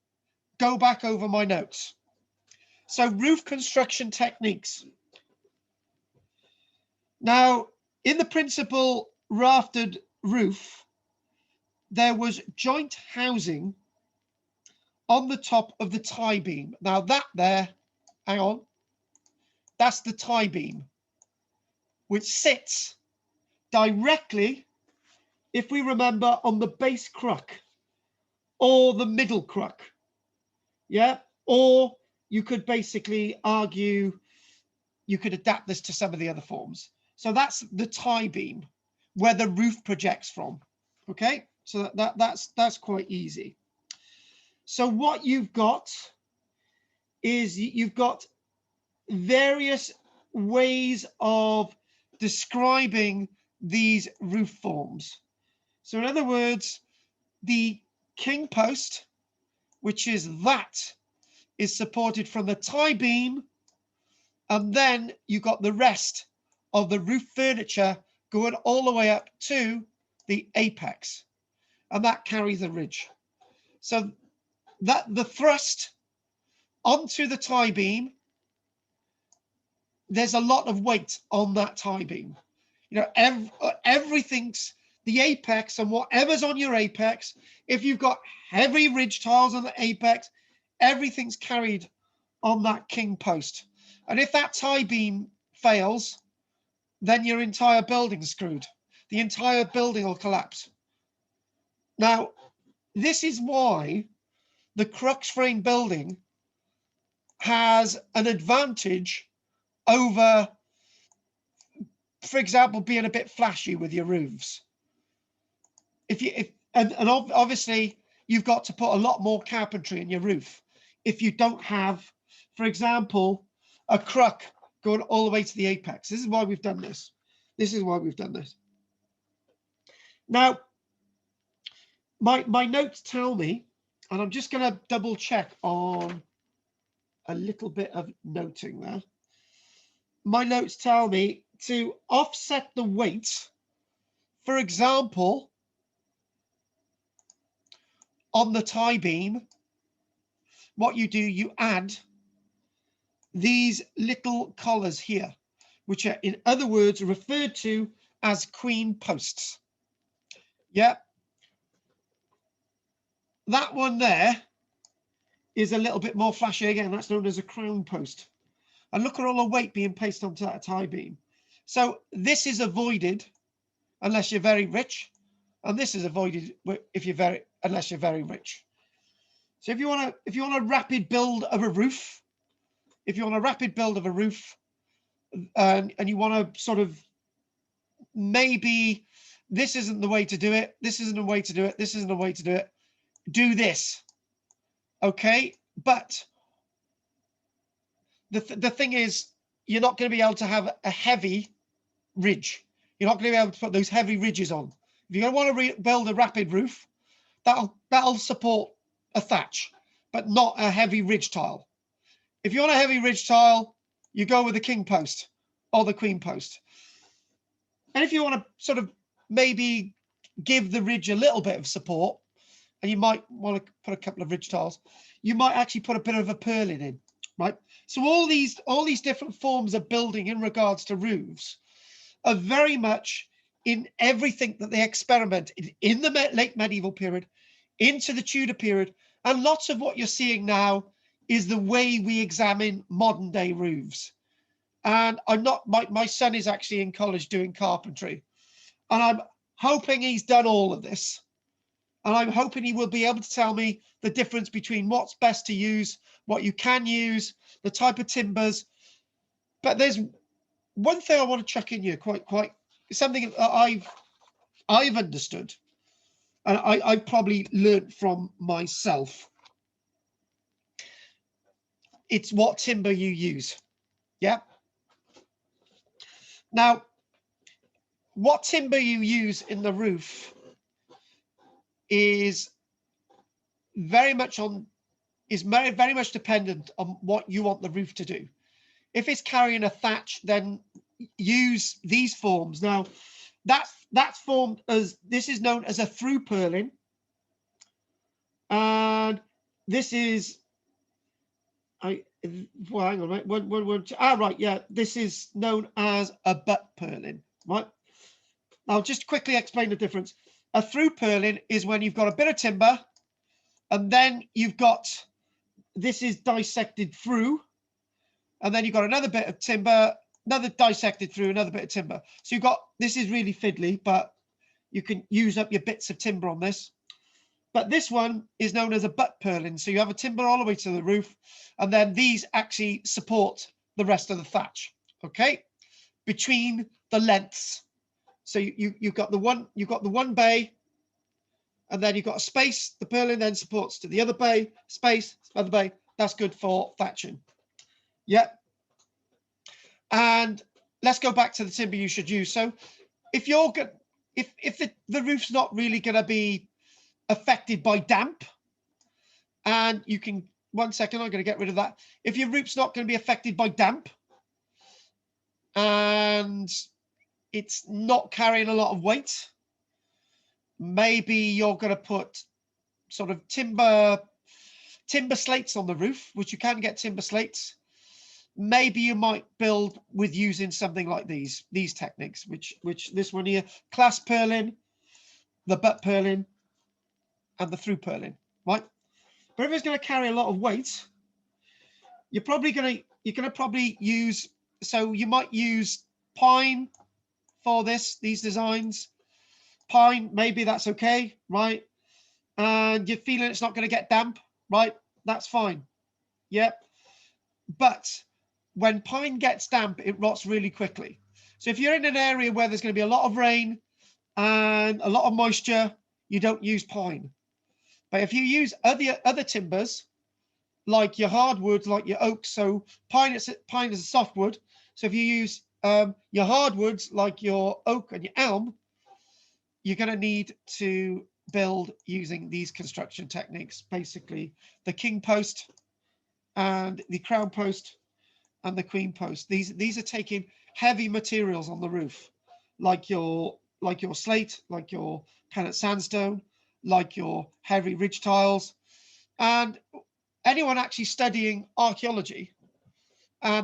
S1: go back over my notes. So roof construction techniques. Now, in the principal raftered roof, there was joint housing on the top of the tie beam. Now that there, hang on, that's the tie beam, which sits directly, if we remember, on the base cruck or the middle cruck. Yeah, or you could basically argue, you could adapt this to some of the other forms. So that's the tie beam where the roof projects from. Okay, so that's quite easy. So what you've got is you've got various ways of describing these roof forms. So in other words, the king post, which is supported from the tie beam, and then you got the rest of the roof furniture going all the way up to the apex, and that carries a ridge. So that the thrust onto the tie beam, there's a lot of weight on that tie beam. You know, everything's the apex, and whatever's on your apex, if you've got heavy ridge tiles on the apex, everything's carried on that king post. And if that tie beam fails, then your entire building's screwed. The entire building will collapse. Now, this is why the crux frame building has an advantage over, for example, being a bit flashy with your roofs. And obviously you've got to put a lot more carpentry in your roof if you don't have, for example, a cruck going all the way to the apex. This is why we've done this. This is why we've done this. Now, my notes tell me, and I'm just going to double check on a little bit of noting there. My notes tell me to offset the weight, for example, on the tie beam, what you do, you add these little collars here, which are, in other words, referred to as queen posts. Yeah. That one there is a little bit more flashy. Again, that's known as a crown post. And look at all the weight being placed onto that tie beam. So this is avoided unless you're very rich, and this is avoided unless you're very rich. So if you want a rapid build of a roof, and you want to sort of, maybe this isn't the way to do it, this isn't the way to do it, this isn't the way to do it, do this. Okay, but the thing is, you're not going to be able to have a heavy ridge. You're not going to be able to put those heavy ridges on. If you're going to want to build a rapid roof, that'll support a thatch, but not a heavy ridge tile. If you want a heavy ridge tile, you go with the king post or the queen post. And if you want to sort of maybe give the ridge a little bit of support, and you might want to put a couple of ridge tiles, you might actually put a bit of a purlin in, right? So all these different forms of building in regards to roofs are very much in everything that they experimented in the late medieval period, into the Tudor period, and lots of what you're seeing now is the way we examine modern day roofs. And I'm not, my son is actually in college doing carpentry, and I'm hoping he's done all of this. And I'm hoping he will be able to tell me the difference between what's best to use, what you can use, the type of timbers. But there's one thing I want to chuck in here, quite something that I've understood, and I probably learned from myself. It's what timber you use. Yeah. Now, what timber you use in the roof is very much dependent on what you want the roof to do. If it's carrying a thatch, then use these forms. Now, that's formed as, this is known as a through purlin, and this is, hang on, right? Right, yeah, this is known as a butt purlin, right? I'll just quickly explain the difference. A through purlin is when you've got a bit of timber, and then you've got, this is dissected through, and then you've got another bit of timber, another dissected through, another bit of timber. So you've got, this is really fiddly, but you can use up your bits of timber on this. But this one is known as a butt purlin. So you have a timber all the way to the roof, and then these actually support the rest of the thatch, okay? Between the lengths. So you've got the one bay, and then you've got a space. The purlin then supports to the other bay, space, other bay. That's good for thatching. Yep. And let's go back to the timber you should use. So if you're good, if the roof's not really going to be affected by damp, and you can, one second, I'm going to get rid of that. If your roof's not going to be affected by damp, and it's not carrying a lot of weight, maybe you're going to put sort of timber slates on the roof, which you can get timber slates. Maybe you might build with using something like these techniques, which this one here, class purlin, the butt purlin, and the through purlin, right? But if it's going to carry a lot of weight, you're going to probably use, so you might use pine for these designs. Pine, maybe that's okay, right? And you're feeling it's not going to get damp, right? That's fine. Yep. But when pine gets damp, it rots really quickly. So if you're in an area where there's going to be a lot of rain and a lot of moisture, you don't use pine. But if you use other timbers, like your hardwoods, like your oaks, so pine is a softwood. So if you use your hardwoods, like your oak and your elm, you're going to need to build using these construction techniques, basically the king post and the crown post and the queen post. These are taking heavy materials on the roof, like your slate, like your granite sandstone, like your heavy ridge tiles. And anyone actually studying archaeology,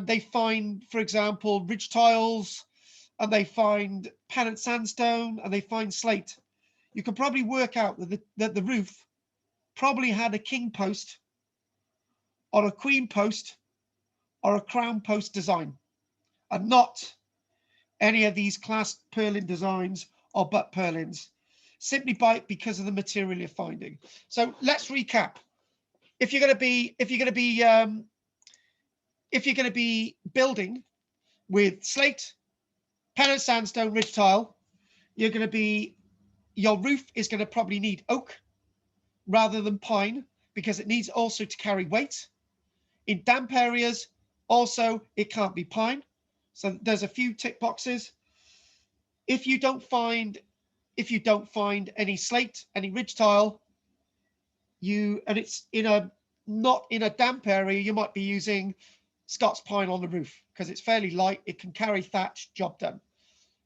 S1: they find, for example, ridge tiles, and they find granite sandstone, and they find slate. You can probably work out that the roof probably had a king post or a queen post or a crown post design, and not any of these class purlin designs or butt purlins, simply because of the material you're finding. So let's recap. If you're going to be building with slate, granite sandstone, ridge tile, your roof is going to probably need oak rather than pine, because it needs also to carry weight. In damp areas, also, it can't be pine. So there's a few tick boxes. If you don't find any slate, any ridge tile, and it's not in a damp area, you might be using Scots pine on the roof because it's fairly light. It can carry thatch, job done.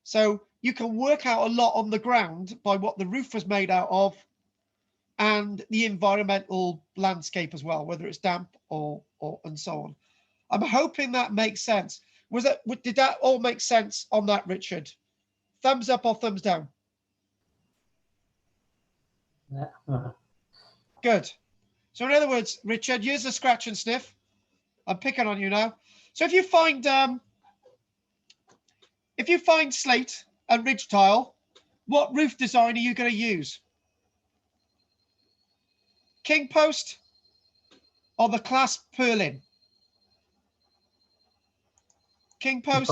S1: So you can work out a lot on the ground by what the roof was made out of and the environmental landscape as well, whether it's damp or and so on. I'm hoping that makes sense. Did that all make sense on that, Richard? Thumbs up or thumbs down?
S4: Yeah.
S1: Good. So in other words, Richard, use the scratch and sniff. I'm picking on you now. So if you find if you find slate and ridge tile, what roof design are you going to use? King post or the clasp purlin? King post.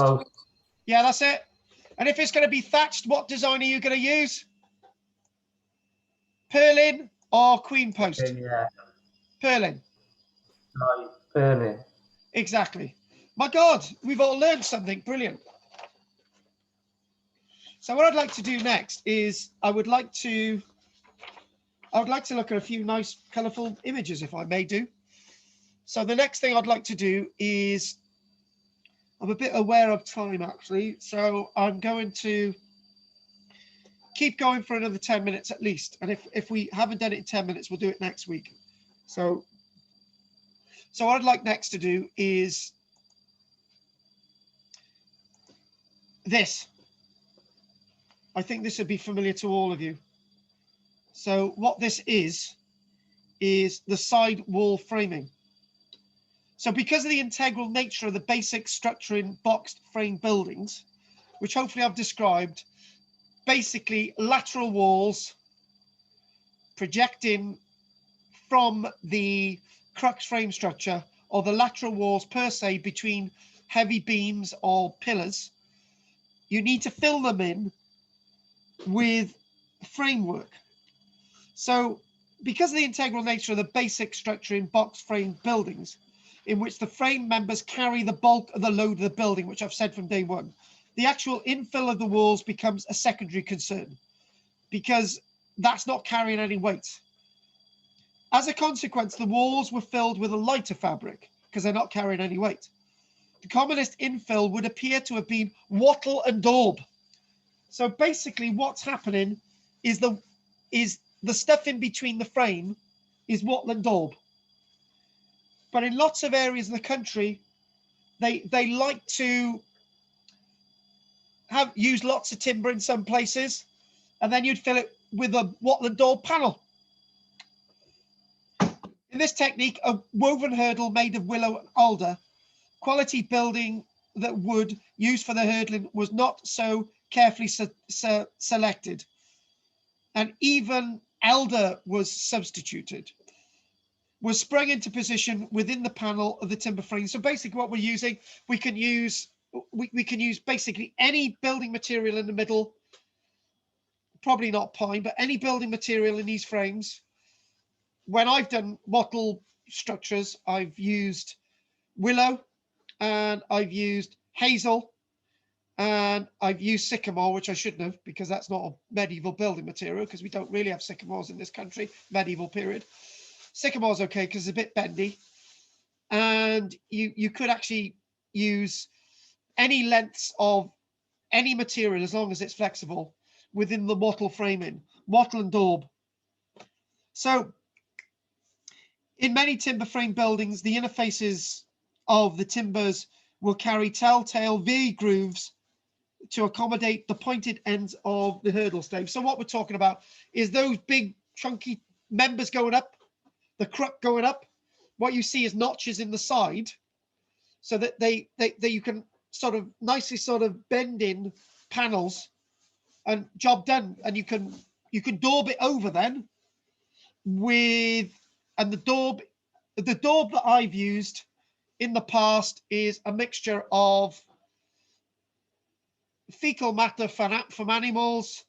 S1: Yeah, that's it. And if it's going to be thatched, what design are you going to use? Purlin or queen post?
S4: Yeah.
S1: Purlin.
S4: No, purlin.
S1: Exactly. My God, we've all learned something brilliant. So what I'd like to do next is I would like to look at a few nice colourful images, if I may do. So the next thing I'd like to do is, I'm a bit aware of time actually, so I'm going to keep going for another 10 minutes at least. And if we haven't done it in 10 minutes, we'll do it next week. So what I'd like next to do is this. I think this would be familiar to all of you. So what this is the side wall framing. So because of the integral nature of the basic structure in boxed frame buildings, which hopefully I've described, basically lateral walls projecting from the crux frame structure, or the lateral walls per se between heavy beams or pillars, you need to fill them in with framework. So because of the integral nature of the basic structure in box frame buildings, in which the frame members carry the bulk of the load of the building, which I've said from day one, the actual infill of the walls becomes a secondary concern because that's not carrying any weight. As a consequence, the walls were filled with a lighter fabric because they're not carrying any weight. The commonest infill would appear to have been wattle and daub. So basically what's happening is the stuff in between the frame is wattle and daub. But in lots of areas in the country, they like to use lots of timber in some places, and then you'd fill it with a wattle and daub panel. In this technique, a woven hurdle made of willow and alder, quality building that wood used for the hurdling was not so carefully selected, and even elder was substituted, was sprung into position within the panel of the timber frame. So basically what we're using, we can use basically any building material in the middle, probably not pine, but any building material in these frames. When I've done wattle structures, I've used willow and I've used hazel and I've used sycamore, which I shouldn't have because that's not a medieval building material because we don't really have sycamores in this country, medieval period. Sycamore's okay because it's a bit bendy, and you could actually use any lengths of any material as long as it's flexible within the wattle framing, wattle and daub. So in many timber frame buildings, the interfaces of the timbers will carry telltale V grooves to accommodate the pointed ends of the hurdle stave. So what we're talking about is those big chunky members going up, the cruck going up. What you see is notches in the side so that you can sort of nicely sort of bend in panels and job done. And you can daub it over then with, and the daub that I've used in the past is a mixture of fecal matter from animals,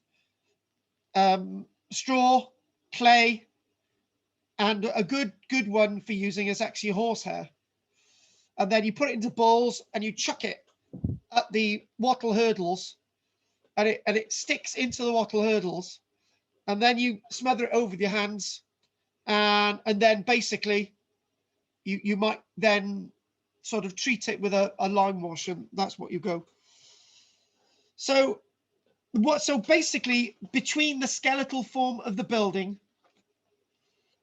S1: straw, clay, and a good one for using is actually horsehair. And then you put it into bowls and you chuck it at the wattle hurdles, and it sticks into the wattle hurdles, and then you smother it over with your hands, and then basically you might then sort of treat it with a lime wash, and that's what you go. So basically between the skeletal form of the building,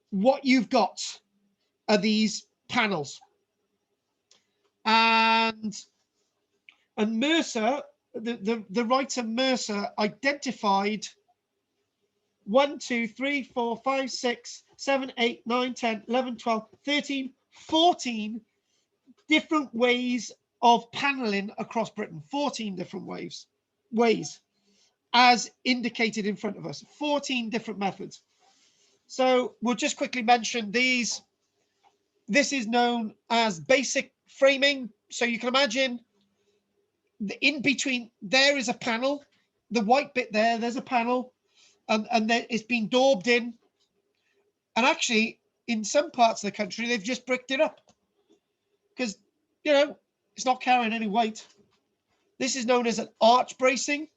S1: what you've got are these panels. And Mercer, the writer Mercer identified 1, 2, 3, 4, 5, 6, 7, 8, 9, 10, 11, 12, 13, 14 different ways of paneling across Britain, 14 different ways, as indicated in front of us, 14 different methods. So we'll just quickly mention these. This is known as basic framing. So you can imagine in between there is a panel, the white bit there's a panel, and then it's been daubed in. And actually, in some parts of the country, they've just bricked it up because, you know, it's not carrying any weight. This is known as an arch bracing,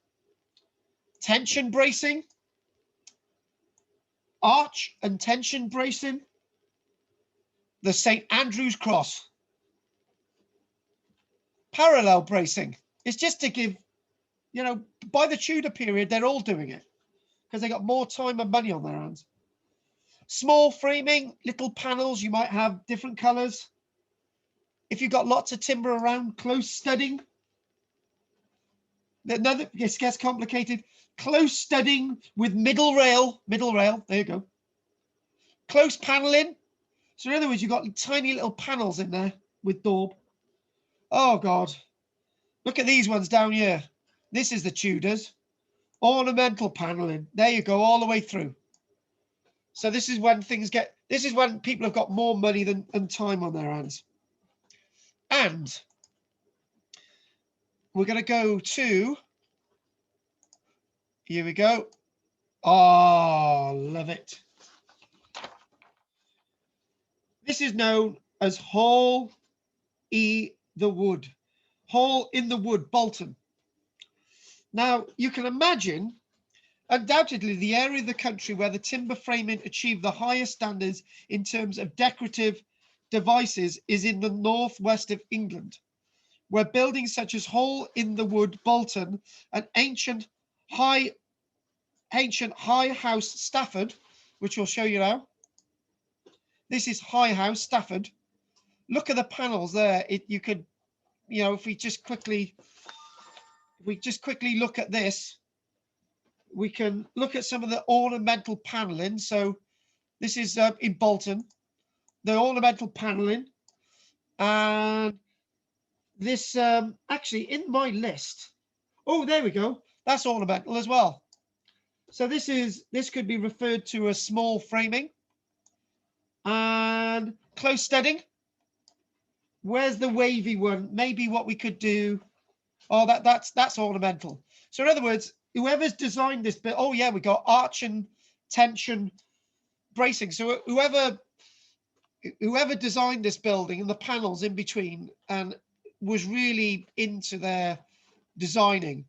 S1: tension bracing, arch and tension bracing, the St. Andrew's cross, parallel bracing. It's just to give, you know, by the Tudor period, they're all doing it because they got more time and money on their hands. Small framing, little panels, you might have different colors. If you've got lots of timber around, close studding. Another, this gets complicated. Close studding with middle rail, there you go. Close paneling. So in other words, you've got tiny little panels in there with daub. Oh God, look at these ones down here. This is the Tudors. Ornamental paneling. There you go, all the way through. So this is when this is when people have got more money than time on their hands. And we're going to go to, here we go. Oh, love it. This is known as Hall in the Wood, Bolton. Now, you can imagine, undoubtedly, the area of the country where the timber framing achieved the highest standards in terms of decorative devices is in the northwest of England, where buildings such as Hall in the Wood, Bolton, and ancient high house Stafford, which we'll show you now. This is High House Stafford. Look at the panels there. You could, you know, if we just quickly look at this, we can look at some of the ornamental paneling. So this is in Bolton, the ornamental paneling, and this actually in my list. Oh, there we go. That's ornamental as well. So this could be referred to as small framing. And close studding. Where's the wavy one? Maybe what we could do. Oh, that's ornamental. So in other words, whoever's designed this bit. Oh yeah, we got arch and tension bracing. So whoever designed this building and the panels in between and was really into their designing.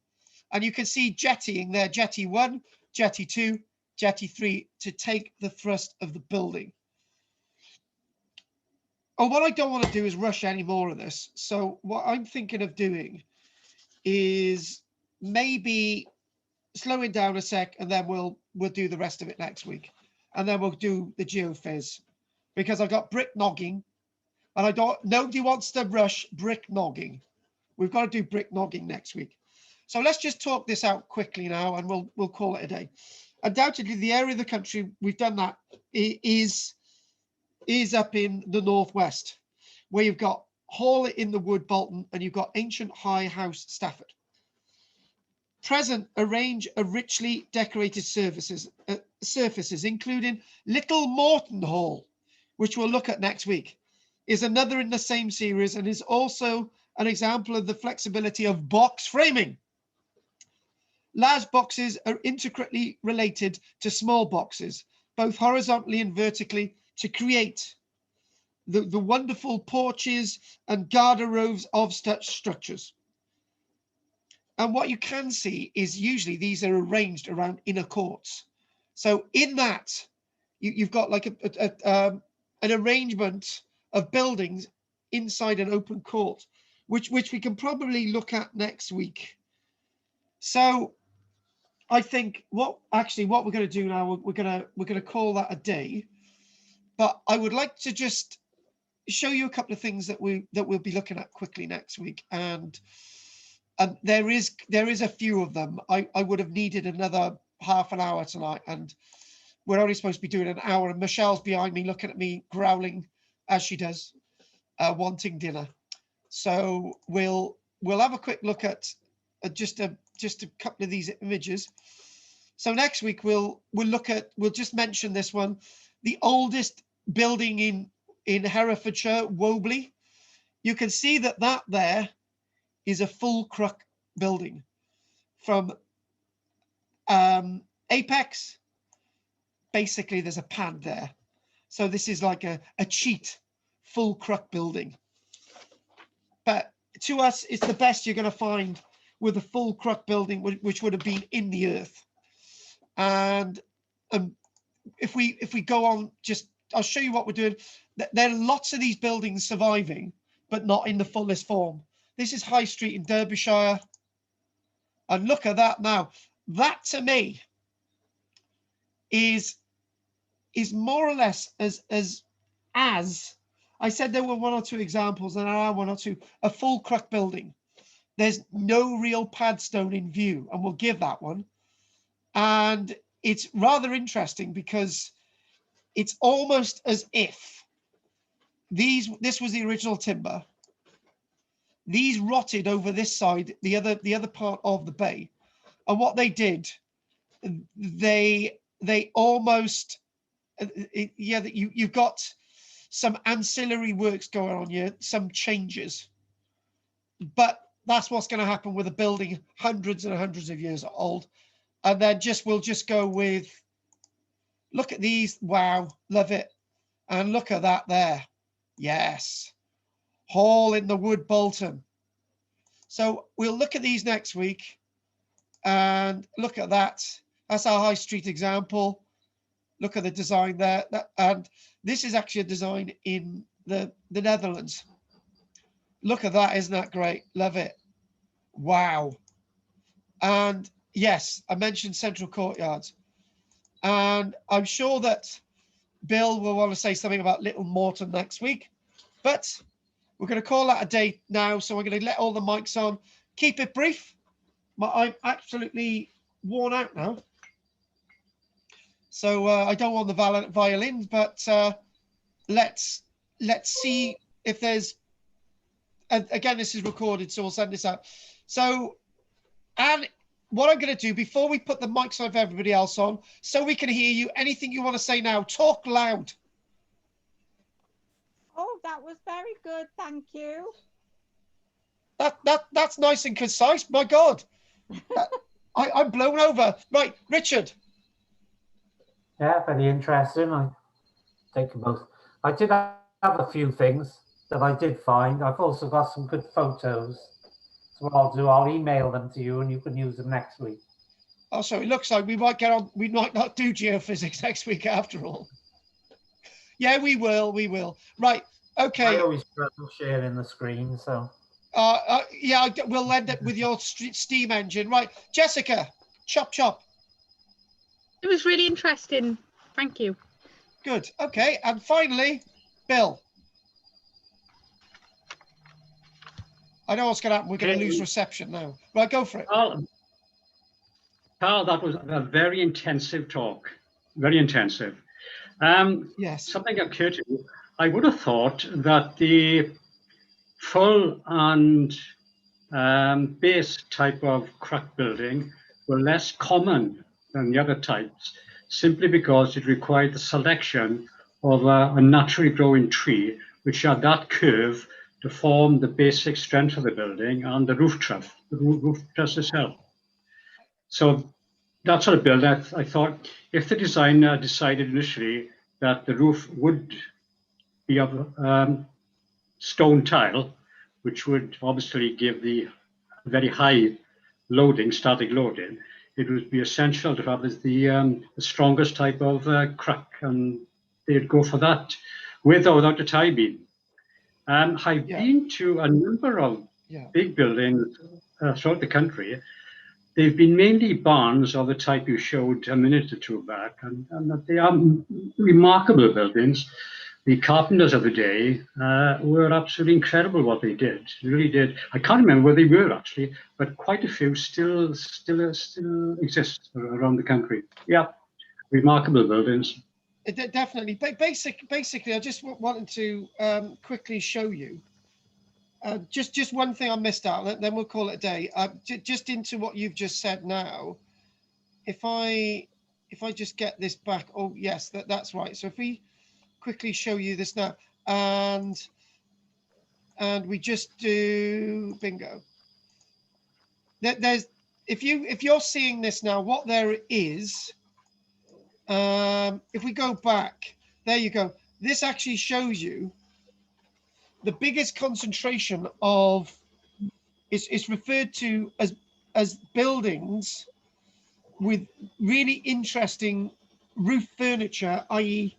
S1: And you can see jettying there, jetty 1, jetty 2, jetty 3 to take the thrust of the building. Oh, what I don't want to do is rush any more of this. So what I'm thinking of doing is maybe slowing down a sec, and then we'll do the rest of it next week, and then we'll do the geophys, because I got brick nogging, and nobody wants to rush brick nogging. We've got to do brick nogging next week. So let's just talk this out quickly now, and we'll call it a day. Undoubtedly, the area of the country we've done that is up in the northwest, where you've got Hall in the Wood, Bolton, and you've got ancient High House, Stafford. Present a range of richly decorated surfaces, including Little Morton Hall, which we'll look at next week, is another in the same series and is also an example of the flexibility of box framing. Large boxes are intricately related to small boxes, both horizontally and vertically, to create the wonderful porches and garderoves of such structures. And what you can see is usually these are arranged around inner courts. So in that, you've got like an arrangement of buildings inside an open court, which we can probably look at next week. So I think what we're going to do now, we're going to call that a day. But I would like to just show you a couple of things that we'll be looking at quickly next week, and there is a few of them. I would have needed another half an hour tonight, and we're only supposed to be doing an hour. And Michelle's behind me, looking at me, growling as she does, wanting dinner. So we'll have a quick look at just a couple of these images. So next week we'll just mention this one, the oldest building in Herefordshire, Wobley. You can see that there is a full cruck building from apex. Basically, there's a pad there. So this is like a cheat full cruck building. But to us, it's the best you're going to find with a full cruck building, which would have been in the earth. And if we go on, I'll show you what we're doing. There are lots of these buildings surviving, but not in the fullest form. This is High Street in Derbyshire. And look at that now. That to me is more or less as I said, there were one or two examples, and there are one or two, a full cruck building. There's no real padstone in view, and we'll give that one. And it's rather interesting because it's almost as if this was the original timber. These rotted over this side, the other part of the bay. And what they did, they almost, you've got some ancillary works going on here, some changes. But that's what's going to happen with a building hundreds and hundreds of years old. And then we'll just go with, look at these. Wow, love it. And look at that there. Yes. Hall in the Wood, Bolton. So we'll look at these next week and look at that. That's our High Street example. Look at the design there. And this is actually a design in the Netherlands. Look at that. Isn't that great? Love it. Wow. And yes, I mentioned central courtyards. And I'm sure that Bill will want to say something about Little Morton next week. But we're going to call that a day now. So we're going to let all the mics on. Keep it brief. I'm absolutely worn out now. So I don't want the violins, but let's see if there's, again, this is recorded, so we'll send this out. So, and what I'm going to do before we put the mics on of everybody else on, so we can hear you, anything you want to say now, talk loud.
S5: Oh, that was very good. Thank you.
S1: That's nice and concise. My God, I'm blown over. Right, Richard.
S4: Yeah, very interesting. I take them both. I did have a few things that I did find. I've also got some good photos. So what I'll do, I'll email them to you and you can use them next week.
S1: Oh, so it looks like we might not do geophysics next week after all. Yeah, we will. Right, okay.
S4: I always struggle sharing the screen, so.
S1: Yeah, we'll end it with your steam engine. Right, Jessica, chop.
S2: It was really interesting. Thank you.
S1: Good. Okay. And finally, Bill. I know what's going to happen. We're going to lose reception now. Right, go for it.
S3: Karl, that was a very intensive talk. Very intensive.
S1: Yes.
S3: Something occurred to me. I would have thought that the full and base type of cruck building were less common than the other types, simply because it required the selection of a naturally growing tree, which had that curve to form the basic strength of the building and the roof truss itself. So that sort of build, I thought, if the designer decided initially that the roof would be of stone tile, which would obviously give the very high loading, static loading, it would be essential to have the strongest type of cruck, and they'd go for that with or without a tie beam. I've been to a number of big buildings throughout the country. They've been mainly barns of the type you showed a minute or two back, and they are remarkable buildings. The carpenters of the day were absolutely incredible what they did. They really did. I can't remember where they were actually, but quite a few still exist around the country. Yeah, remarkable buildings.
S1: Definitely. Basically, I just wanted to quickly show you Just one thing I missed out, then we'll call it a day. Just into what you've just said now. If I just get this back, oh yes, that's right. So if we quickly show you this now, and we just do bingo. There's if you're seeing this now, what there is, if we go back, there you go. This actually shows you the biggest concentration of is referred to as buildings with really interesting roof furniture, i.e.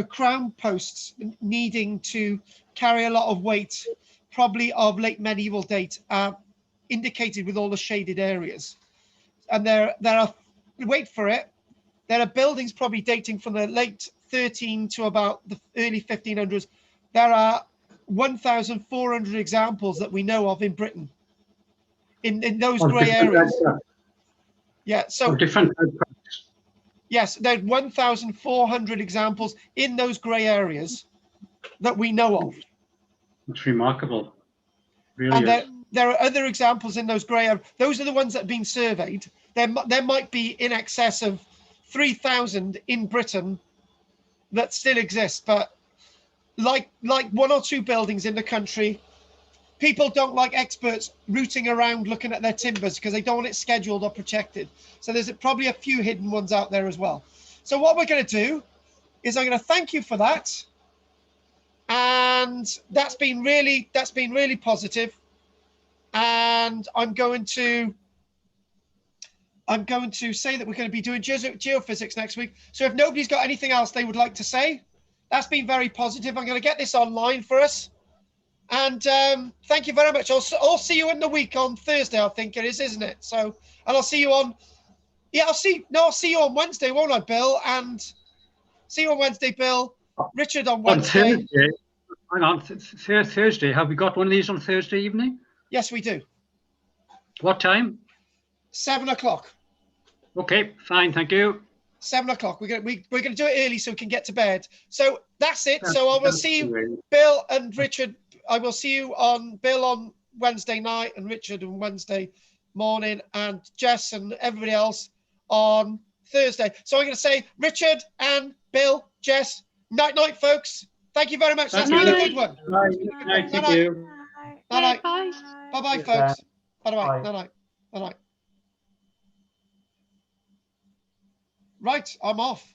S1: crown posts needing to carry a lot of weight, probably of late medieval date, indicated with all the shaded areas. And there are, wait for it, there are buildings probably dating from the late 13 to about the early 1500s. There are 1,400 examples that we know of in Britain in those grey areas. Yeah, so
S3: different.
S1: yes, there's 1,400 examples in those grey areas that we know of.
S3: It's remarkable. Really
S1: And
S3: is.
S1: there are other examples in those grey areas. Those are the ones that have been surveyed. There might be in excess of 3,000 in Britain that still exist, but like one or two buildings in the country, people don't like experts rooting around looking at their timbers because they don't want it scheduled or protected. So there's probably a few hidden ones out there as well. So what we're going to do is I'm going to thank you for that. And that's been really positive. And I'm going to say that we're going to be doing geophysics next week. So if nobody's got anything else they would like to say, that's been very positive. I'm going to get this online for us. And thank you very much. I'll see you in the week on Thursday, I think it is, isn't it? So, and I'll see you on, I'll see you on Wednesday, won't I, Bill? And see you on Wednesday, Bill. Richard on Wednesday.
S3: On Thursday, hang on, Thursday. Have we got one of these on Thursday evening?
S1: Yes, we do.
S3: What time?
S1: 7 o'clock.
S3: Okay, fine, thank you.
S1: 7 o'clock. We're gonna do it early so we can get to bed. So that's it. So I will see you, Bill and Richard. I will see you on Bill on Wednesday night and Richard on Wednesday morning and Jess and everybody else on Thursday. So I'm going to say Richard and Bill, Jess, night, folks. Thank you very much. That's been a good one.
S3: Night, thank you.
S1: Night.
S2: Bye.
S1: Bye, folks. Bye. Night. Right, I'm off.